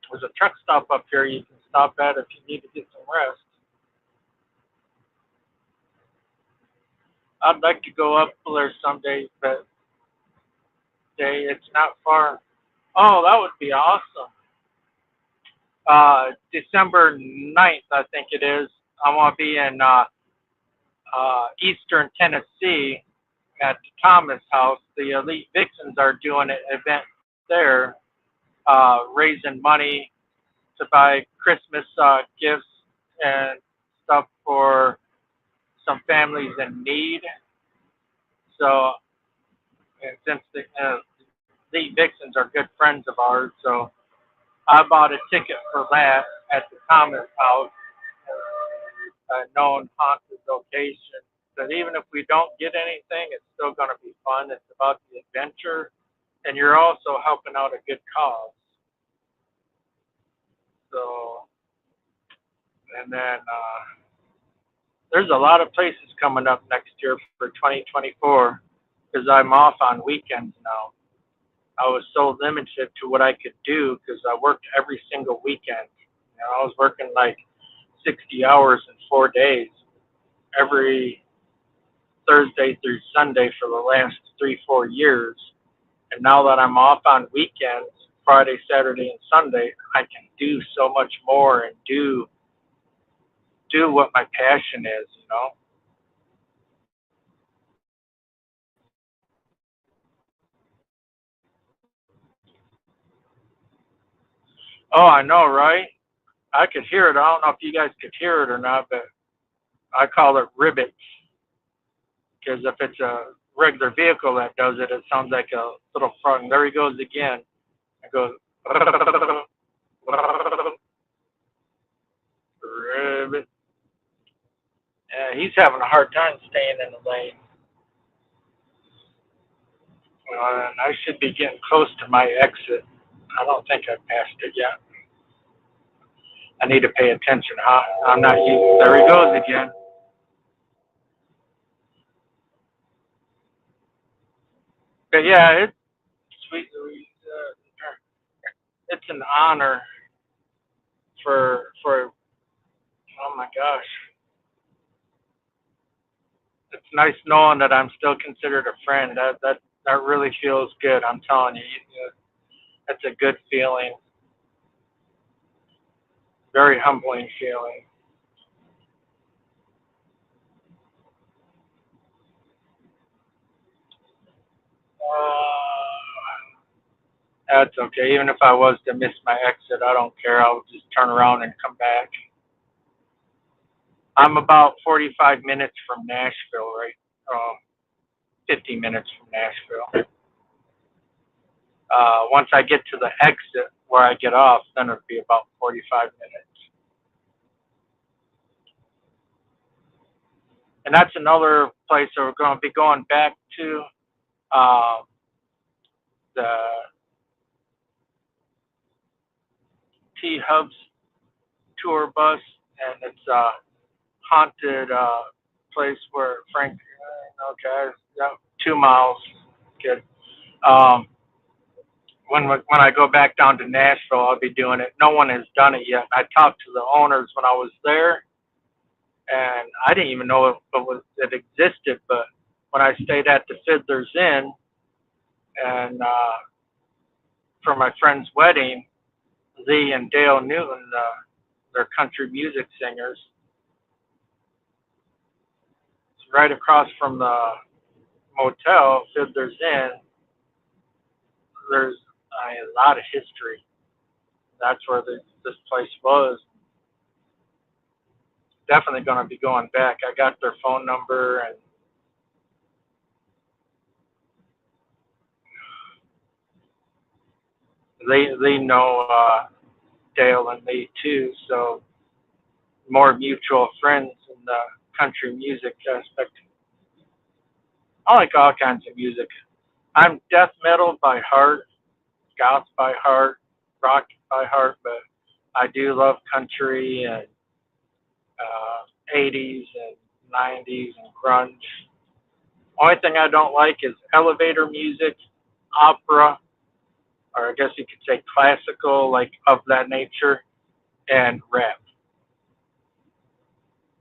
There's a truck stop up here you can stop at if you need to get some rest. I'd like to go up there someday, but it's not far. Oh, that would be awesome. December 9th, I think it is. I want to be in Eastern Tennessee at the Thomas House. The Elite Vixens are doing an event there, raising money to buy Christmas gifts and stuff for some families in need. So, and since the vixens are good friends of ours, so I bought a ticket for that at the Thomas House, a known haunted location. That even if we don't get anything, it's still going to be fun. It's about the adventure, and you're also helping out a good cause. So, and then there's a lot of places coming up next year for 2024 because I'm off on weekends now. I was so limited to what I could do because I worked every single weekend. You know, I was working like 60 hours in 4 days every Thursday through Sunday for the last 3, 4 years. And now that I'm off on weekends, Friday, Saturday, and Sunday, I can do so much more and do what my passion is, you know. Oh, I know, right? I could hear it. I don't know if you guys could hear it or not, but I call it ribbits because if it's a regular vehicle that does it, it sounds like a little frog. And there he goes again. It goes ribbit. Yeah, he's having a hard time staying in the lane. And I should be getting close to my exit. I don't think I've passed it yet. I need to pay attention. Huh? I'm not used. There he goes again. But yeah, it's sweet. It's an honor for. Oh my gosh, it's nice knowing that I'm still considered a friend. That really feels good. I'm telling you, that's a good feeling. Very humbling feeling. That's okay. Even if I was to miss my exit, I don't care. I'll just turn around and come back. I'm about 45 minutes from Nashville, right? 50 minutes from Nashville. Once I get to the exit where I get off, then it'll be about 45 minutes. And that's another place that we're going to be going back to. Uh, the T Hubs tour bus, and it's a haunted place where Frank. Okay, yeah, 2 miles. Good. Um, when I go back down to Nashville, I'll be doing it. No one has done it yet. I talked to the owners when I was there, and I didn't even know it existed. But when I stayed at the Fiddler's Inn, and for my friend's wedding, Lee and Dale Newton, they're country music singers. It's right across from the motel, Fiddler's Inn. There's a lot of history. That's where this place was. Definitely going to be going back. I got their phone number, and they know Dale and Lee too. So more mutual friends in the country music aspect. I like all kinds of music. I'm death metal by heart, goth by heart, rock by heart, but I do love country and 80s and 90s and grunge. Only thing I don't like is elevator music, opera, or I guess you could say classical, like of that nature, and rap.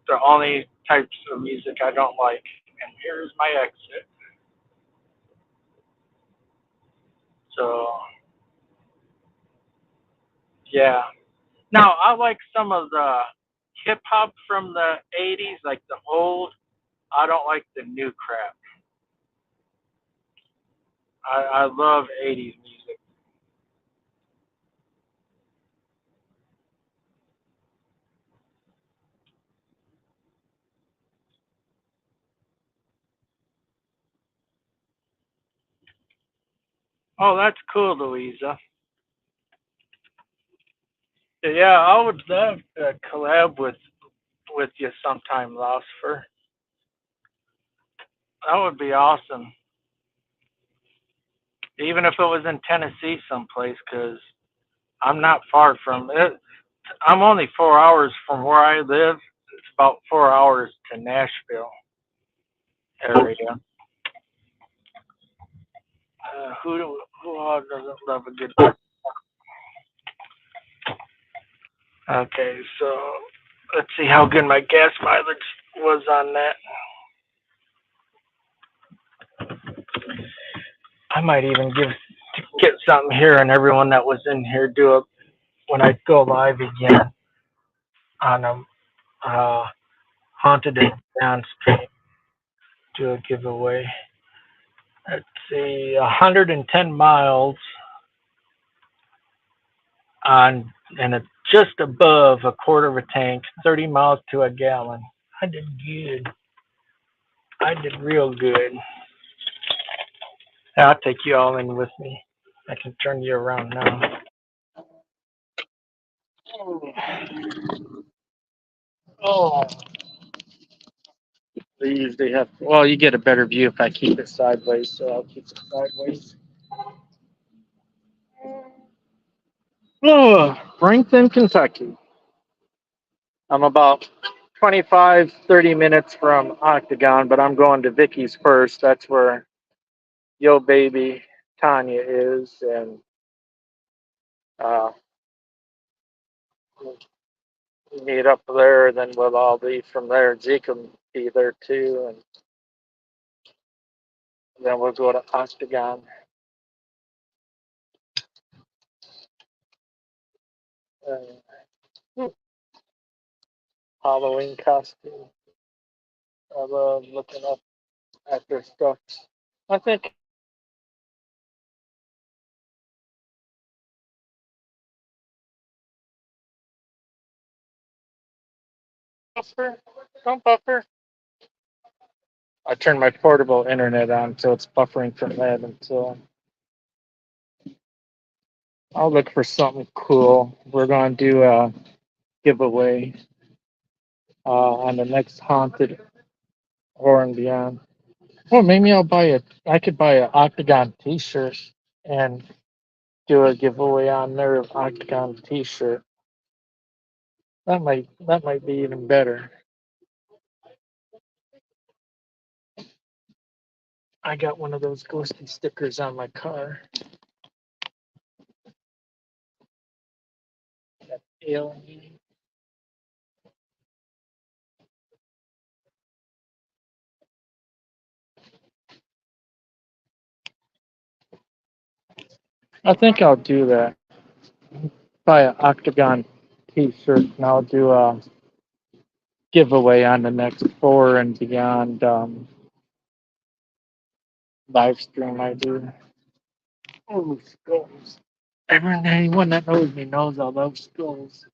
The only types of music I don't like. And here's my exit. So, yeah. Now, I like some of the hip hop from the 80s, like the old. I don't like the new crap. I love 80s music. Oh, that's cool, Louisa. Yeah, I would love to collab with you sometime, Lucifer. That would be awesome. Even if it was in Tennessee someplace, because I'm not far from it. I'm only 4 hours from where I live. It's about 4 hours to Nashville area. Who all doesn't love a good? Okay, so let's see how good my gas mileage was on that. I might even get something here and everyone that was in here do it when I go live again on a haunted and down stream. Do a giveaway. Let's see, 110 miles on, and it's just above a quarter of a tank, 30 miles to a gallon. I did good. I did real good. I'll take you all in with me. I can turn you around now. Oh, they usually have. Well, you get a better view if I keep it sideways, so I'll keep it sideways. Oh, Frankton, Kentucky. I'm about 25, 30 minutes from Octagon, but I'm going to Vickie's first. That's where Yo Baby Tanya is, and uh, meet up there. Then we'll all be from there. Zeke will be there too, and then we'll go to Octagon. Halloween costume. I love looking up at their stuff. I think buffer. Don't buffer. I turned my portable internet on, so it's buffering from that until I'll look for something cool. We're gonna do a giveaway on the next haunted horror and beyond. Well, maybe I could buy an Octagon T-shirt and do a giveaway on their Octagon T-shirt. That might be even better. I got one of those ghosty stickers on my car. That alien. I think I'll do that. Buy an Octagon T-shirt, and I'll do a giveaway on the next four and beyond live stream I do. Oh, skulls! Anyone that knows me knows I love skulls.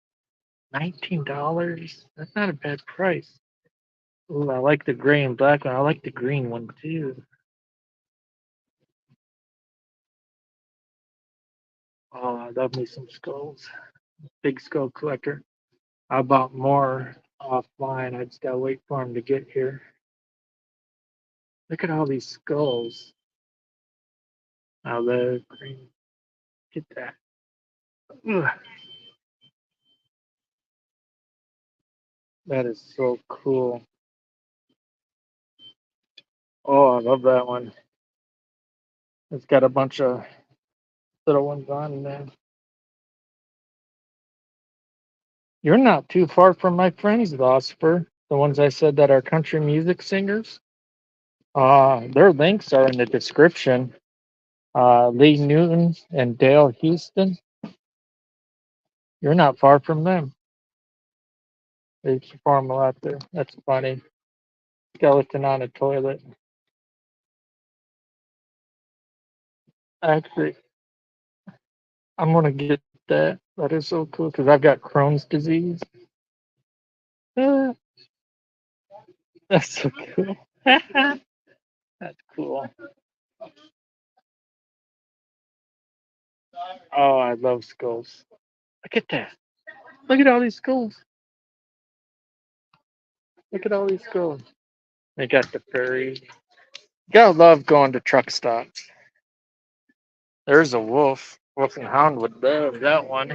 $19? That's not a bad price. Ooh, I like the gray and black one. I like the green one too. Oh, I love me some skulls. Big skull collector. I bought more offline. I just gotta wait for them to get here. Look at all these skulls. I love green. Get that. Ugh, that is so cool. Oh, I love that one. It's got a bunch of little ones on there. You're not too far from my friends, Vosper. The ones I said that are country music singers. Their links are in the description. Lee Newton and Dale Houston. You're not far from them. They perform a lot there. That's funny. Skeleton on a toilet. Actually, I'm gonna get that. That is so cool because I've got Crohn's disease. Ah, that's so cool. That's cool. Oh, I love skulls. Look at that. Look at all these skulls. Look at all these skulls. They got the fairy. Gotta love going to truck stops. There's a wolf. Wolf and hound would love that one.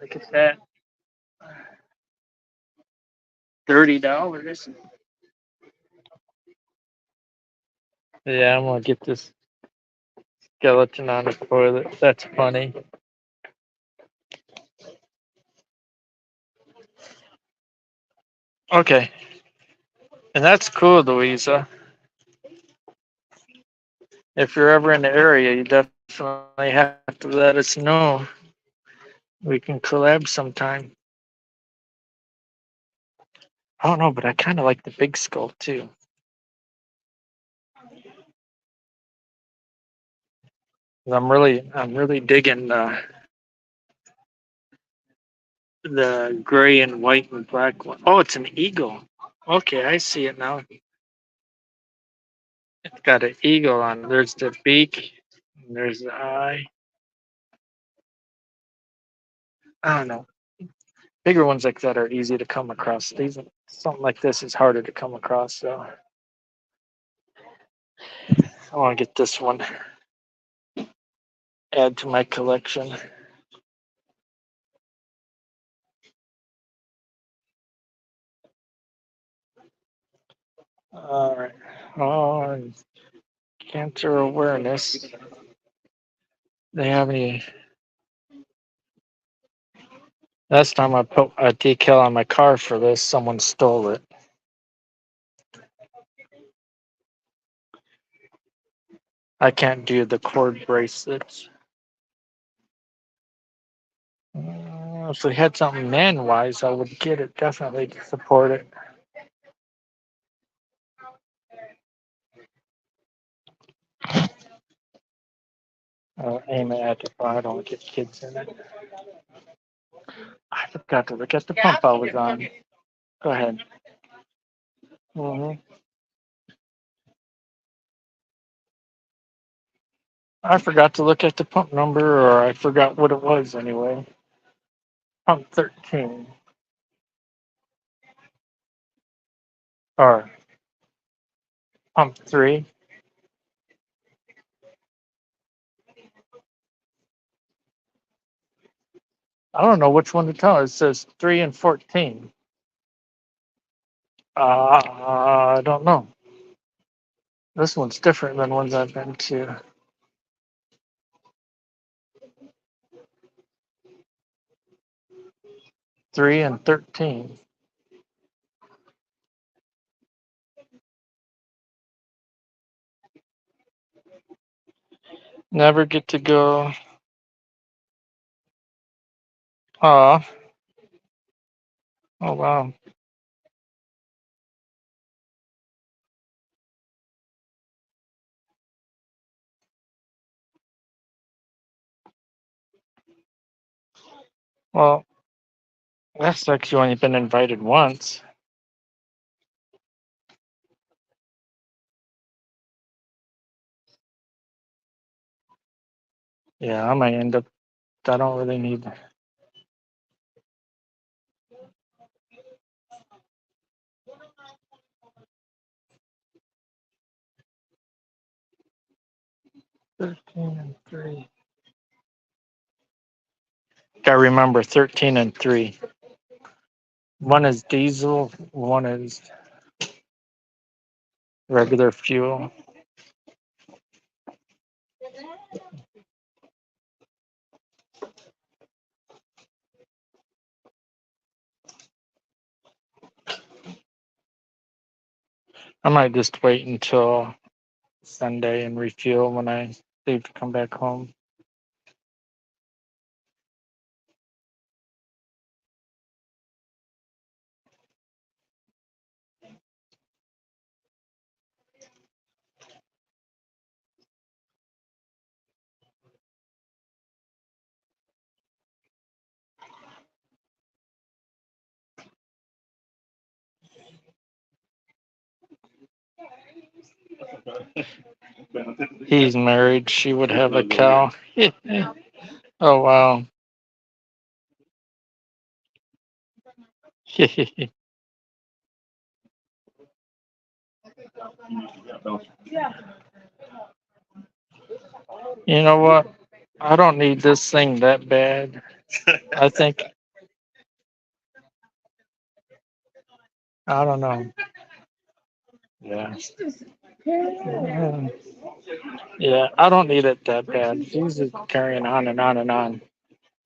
Look at that. $30. Yeah, I'm gonna get this skeleton on the toilet. That's funny. Okay. And that's cool, Louisa. If you're ever in the area, you definitely have to let us know. We can collab sometime. I don't know, but I kind of like the big skull too. I'm really digging the gray and white and black one. Oh, it's an eagle. Okay, I see it now. It's got an eagle on it. There's the beak. And there's the eye. I don't know. Bigger ones like that are easy to come across. These something like this is harder to come across. So I want to get this one. Add to my collection. All right. Oh, and cancer awareness. They have any? Last time I put a decal on my car for this, someone stole it. I can't do the cord bracelets. If we had something man wise, I would get it. Definitely support it. Aim it at the fire. I don't get kids in it. I forgot to look at the pump I was on. Go ahead. hmm I forgot to look at the pump number, or I forgot what it was anyway. Pump 13. Or pump 3. I don't know which one to tell. It says 3 and 14. I don't know. This one's different than ones I've been to. 3 and 13. Never get to go. Aw. Oh, wow. Well, that sucks. You only been invited once. Yeah, I might end up. I don't really need. Thirteen and 3. Gotta remember 13 and 3. One is diesel, one is regular fuel. I might just wait until Sunday and refuel when I leave to come back home. He's married. She would have a cow. Oh wow. You know what? I don't need this thing that bad. I think I don't know. Yeah. Yeah, yeah, I don't need it that bad. He's just carrying on and on and on.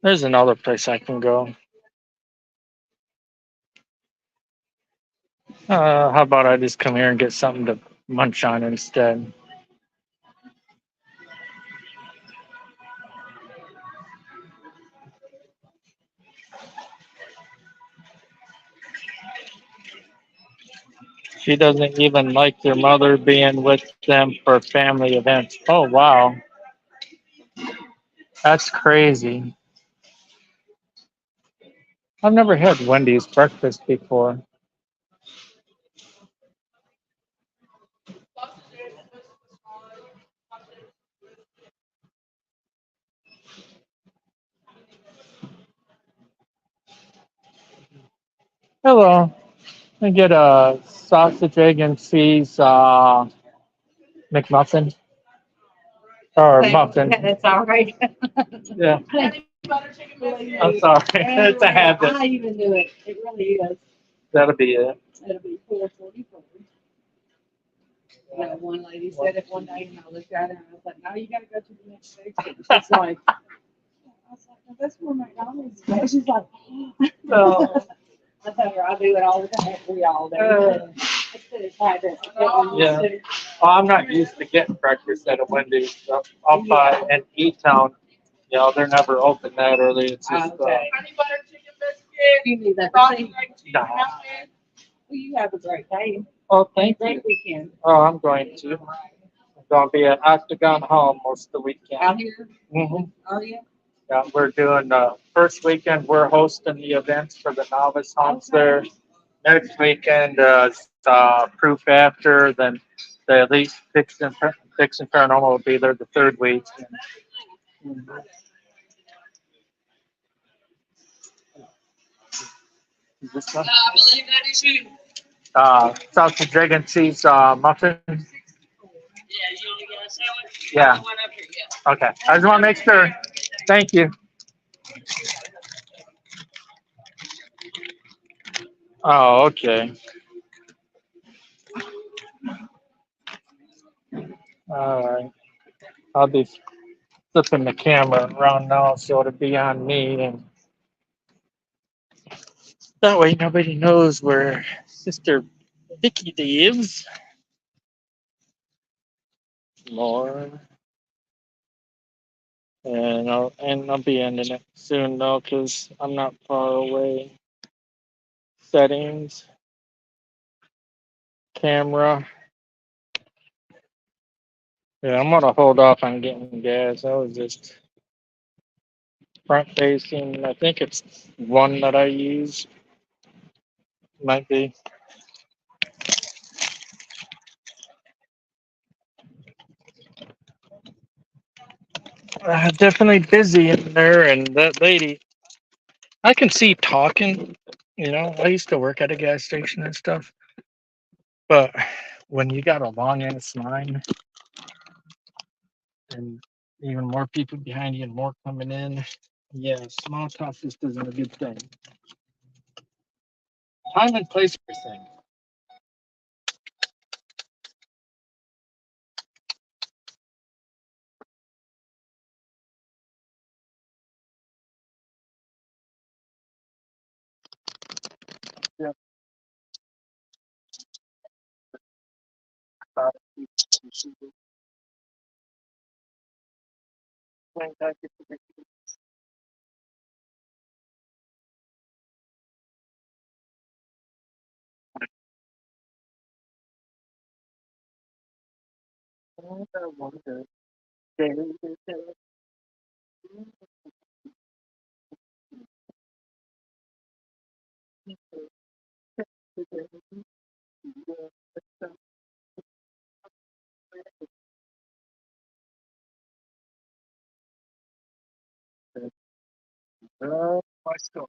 There's another place I can go. How about I just come here and get something to munch on instead? She doesn't even like their mother being with them for family events. Oh, wow. That's crazy. I've never had Wendy's breakfast before. Hello. I get a sausage, egg, and cheese McMuffin or muffin. That's all right. Yeah, I'm sorry. It's a habit. I even knew it. It really is. That'll be it. It'll be 4:44. You know, one lady said it one day, and I looked at her and I was like, "No, you got to go to the next station." She's like, I was like, "No, that's where McDonald's is." She's like, So, I tell her I do it all the time. We all do. It's a habit. yeah. Well, I'm not used to getting breakfast at a Wendy's. So up in E-Town, you know, they're never open that early. It's just, Okay. You need that. no. Well, you have a great day. Oh, thank Great you. weekend. Oh, I'm going to. I'm going to be at Octagon Hall most of the weekend. Out here, Hmm. are you? Yeah, we're doing first weekend. We're hosting the events for the novice homes Okay. there. Next weekend, proof after. Then the elite fixing paranormal will be there the third week. Mhm. Is this one? Believe that is you. Sausage, egg, and cheese muffin. Yeah, you only got a sandwich? Yeah. One up here, yeah. Okay. I just want to make sure. Thank you. Oh, okay. All right. I'll be flipping the camera around now so it'll be on me, and that way nobody knows where Sister Vickie lives. More, and I'll be ending it soon though, cause I'm not far away. Settings, camera. Yeah, I'm gonna hold off on getting gas. I was just front facing. I think it's one that I use. Might be. Definitely busy in there, and that lady. I can see talking. You know, I used to work at a gas station and stuff, but when you got a long ass line and even more people behind you and more coming in, yeah, small talk just isn't a good thing. Time and place for things. Yeah. My school.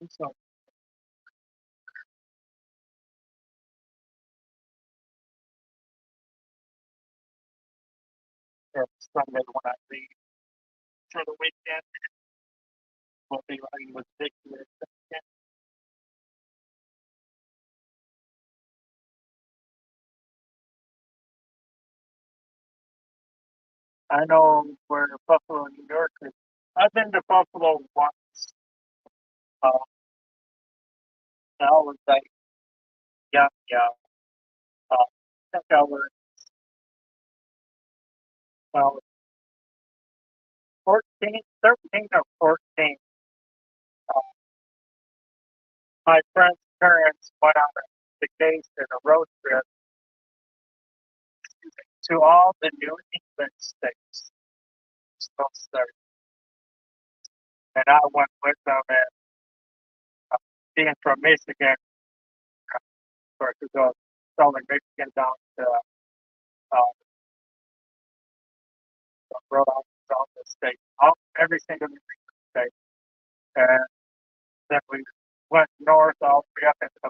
So, Sunday when I leave for the weekend, we'll be riding with Vickie. I know where Buffalo, New York is. I've been to Buffalo once. Uh, I was like young, yeah. I think I was, well, 14, 13 or 14. Uh, my friend's parents went on a vacation, a road trip to all the New England states. So, and I went with them, and being from Michigan, of course, we go southern Michigan down to Rhode Island, south of the state, every single New England state. And then we went north all the way up into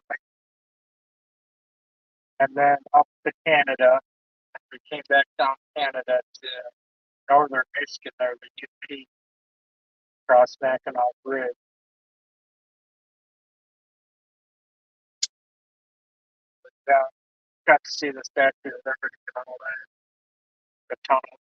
and then up to Canada. And we came back down Canada to northern Michigan, there, the UP, across Mackinac Bridge. But, got to see the Statue of Liberty and all that, the tunnel.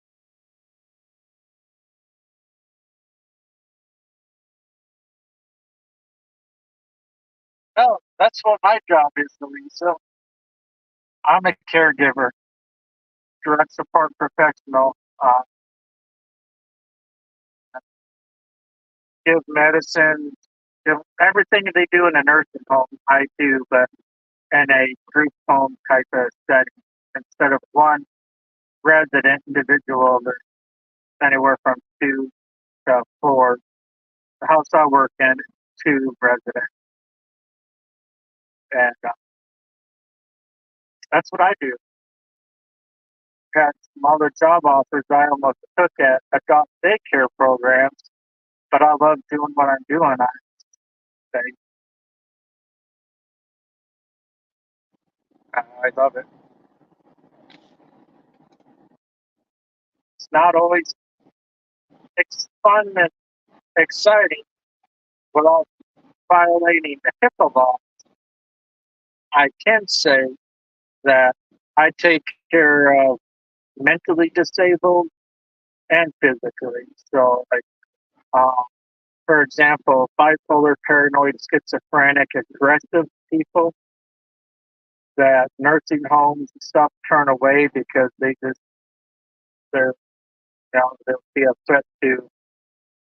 Oh, that's what my job is, Louisa. I'm a caregiver, direct support professional. Give medicine, give everything they do in a nursing home, I do, but in a group home type of setting. Instead of one resident individual, there's anywhere from 2 to 4. The house I work in, 2 residents, and that's what I do. Got some other job offers I almost took at adult daycare programs, but I love doing what I'm doing. I love it. It's not always fun and exciting without violating the HIPAA law. I can say that I take care of mentally disabled and physically. So, like, for example, bipolar, paranoid, schizophrenic, aggressive people that nursing homes and stuff turn away because they're, they'll be a threat to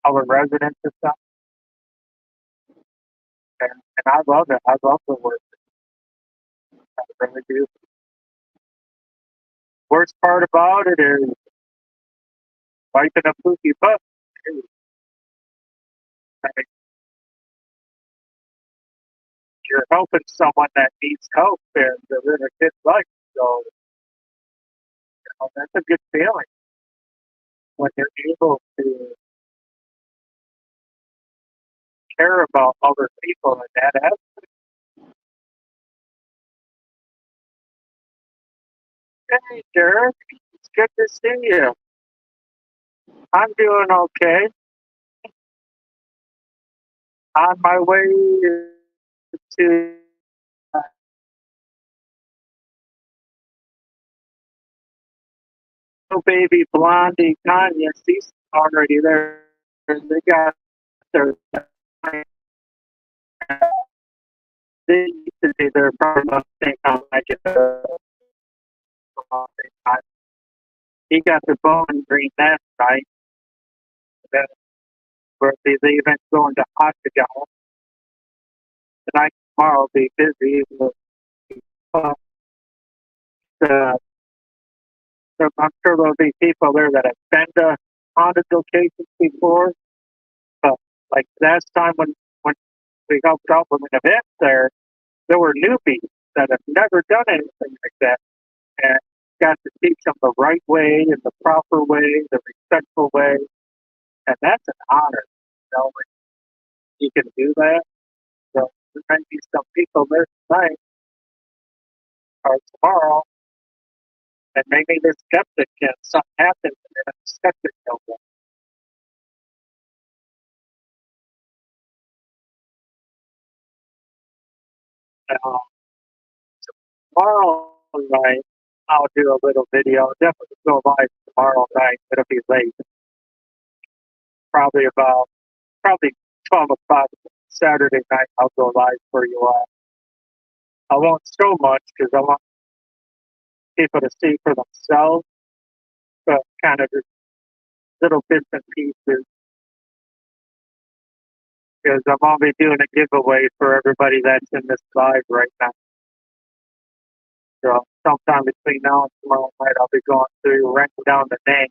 other residents and stuff. And I love it. I love the work. I really do. Worst part about it is wiping a poopy butt. I mean, you're helping someone that needs help and they're in a kid's life. So, that's a good feeling when you're able to care about other people and that aspect. Hey, Derek, it's good to see you. I'm doing okay. On my way to YoBabyBlondie, Tanya. She's already there. They got their. They used to be there probably about the same time I get there. He got the Bowling Green last night. Then where the event's going to Octagon. Tonight, tomorrow will be busy. Uh, I'm sure there'll be people there that have been to haunted locations before. But like last time when we helped out with an event there were newbies that have never done anything like that. And got to teach them the right way and the proper way, the respectful way, and that's an honor. You know, when you can do that. So there might be some people there tonight or tomorrow, and maybe they're skeptic and something happens and they're skeptic no more. Uh, Tomorrow night, I'll do a little video. I'll definitely go live tomorrow night. It'll be late, probably 12 o'clock Saturday night. I'll go live for you all. I won't show much because I want people to see for themselves, but kind of just little bits and pieces. Because I'm only doing a giveaway for everybody that's in this live right now. So sometime between now and tomorrow night, I'll be going through writing down the name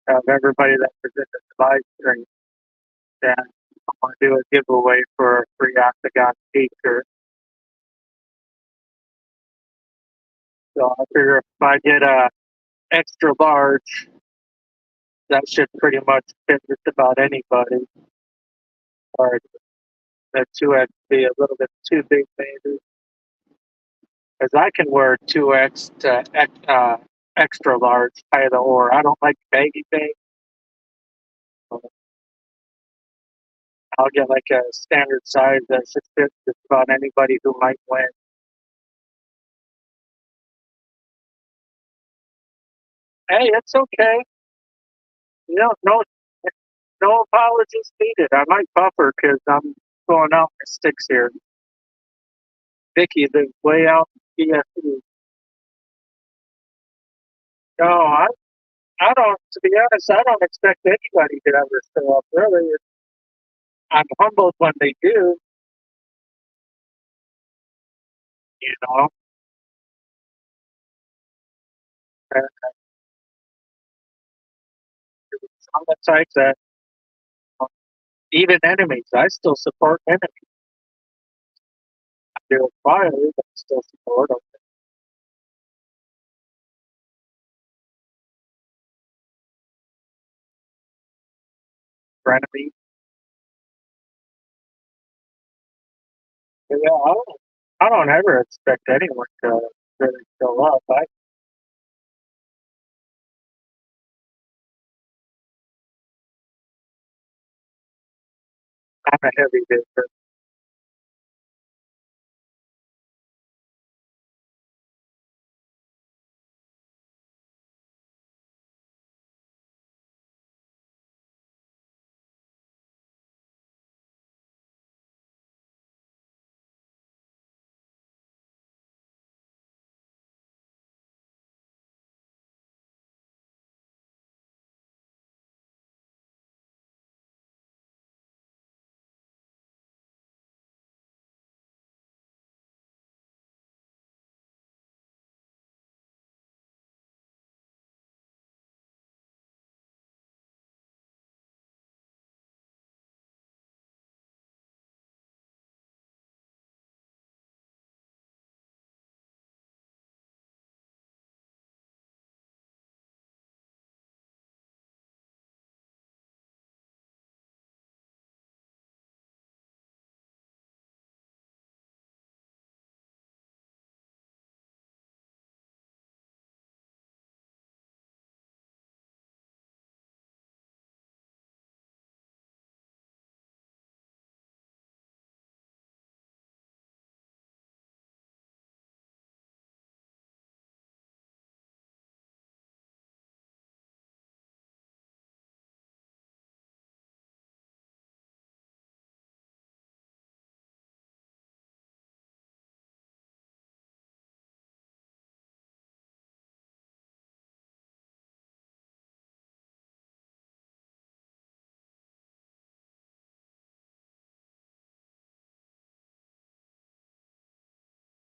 of everybody that was in this live stream. And I'm going to do a giveaway for a free Octagon t-shirt. So I figure if I get a extra large, that should pretty much fit just about anybody. Or the 2X be a little bit too big, maybe. Because I can wear 2X to extra large, either or. I don't like baggy bag. I'll get like a standard size that should fit just about anybody who might win. Hey, it's okay. You know, no apologies needed. I might buffer because I'm going out in the sticks here. Vickie lives way out in PSE. No, I don't. To be honest, I don't expect anybody to ever show up. Really, I'm humbled when they do. You know, and I'm the type that even enemies, I still support enemies. I do it quietly, but I still support them. Frenemies. Yeah, I don't ever expect anyone to really show up. I'm a heavy hitter.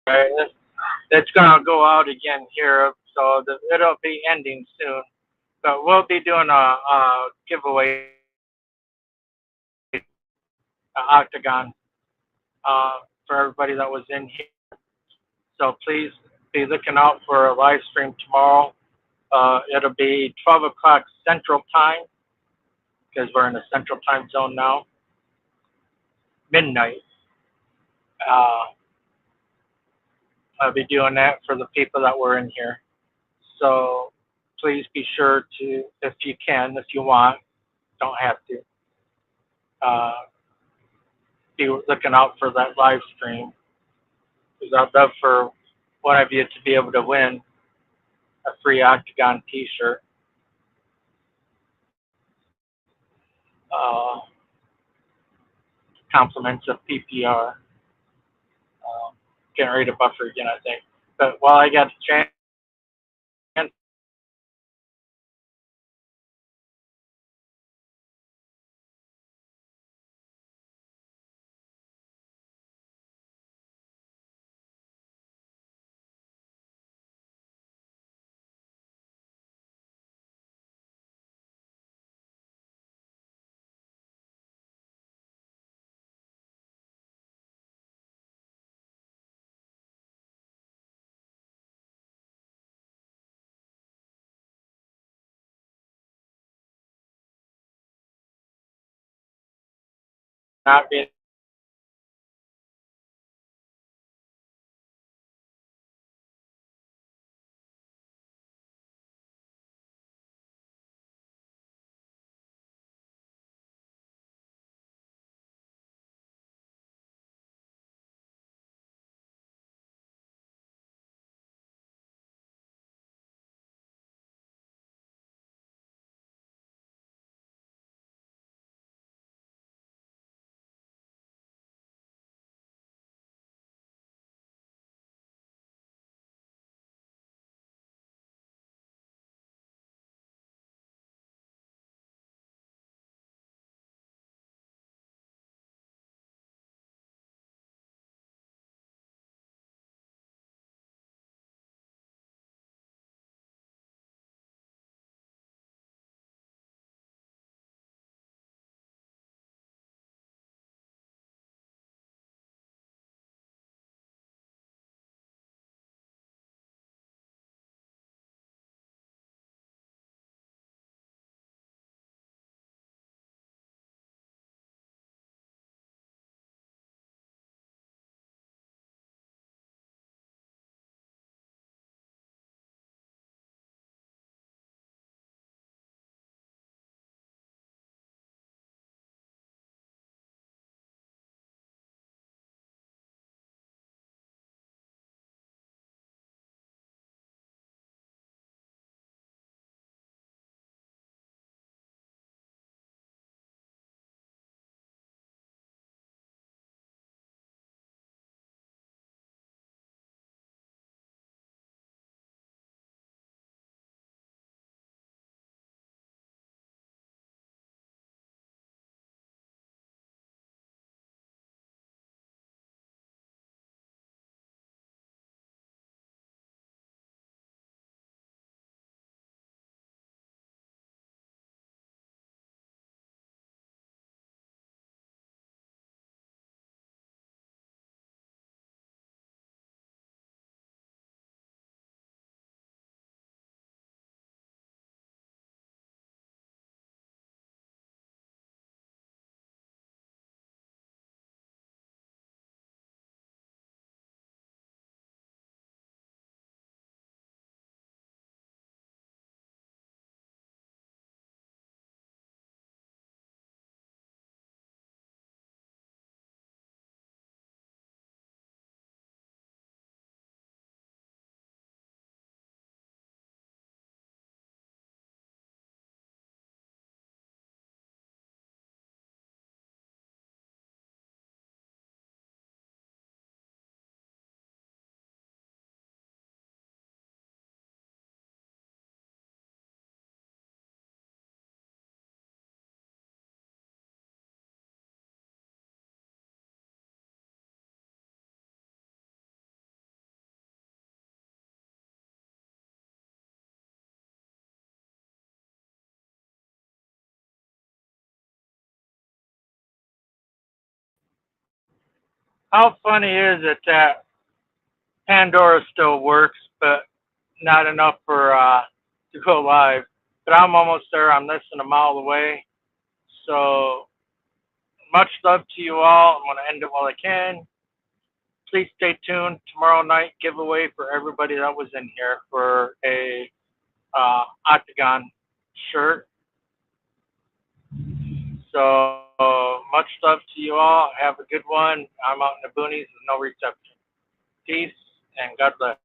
Right. It's gonna go out again here, so it'll be ending soon. But we'll be doing a giveaway, Octagon, for everybody that was in here. So please be looking out for a live stream tomorrow. It'll be 12 o'clock Central Time because we're in the Central Time zone now. Midnight. I'll be doing that for the people that were in here. So please be sure to, if you can, if you want, don't have to, be looking out for that live stream. Because I'd love for one of you to be able to win a free Octagon t-shirt. Compliments of PPR. Getting ready to buffer again, I think. But while I got the chance, not being how funny is it that Pandora still works, but not enough for to go live. But I'm almost there. I'm less than a mile away. So much love to you all. I'm going to end it while I can. Please stay tuned. Tomorrow night giveaway for everybody that was in here for a Octagon shirt. So much love to you all. Have a good one. I'm out in the boonies with no reception. Peace and God bless.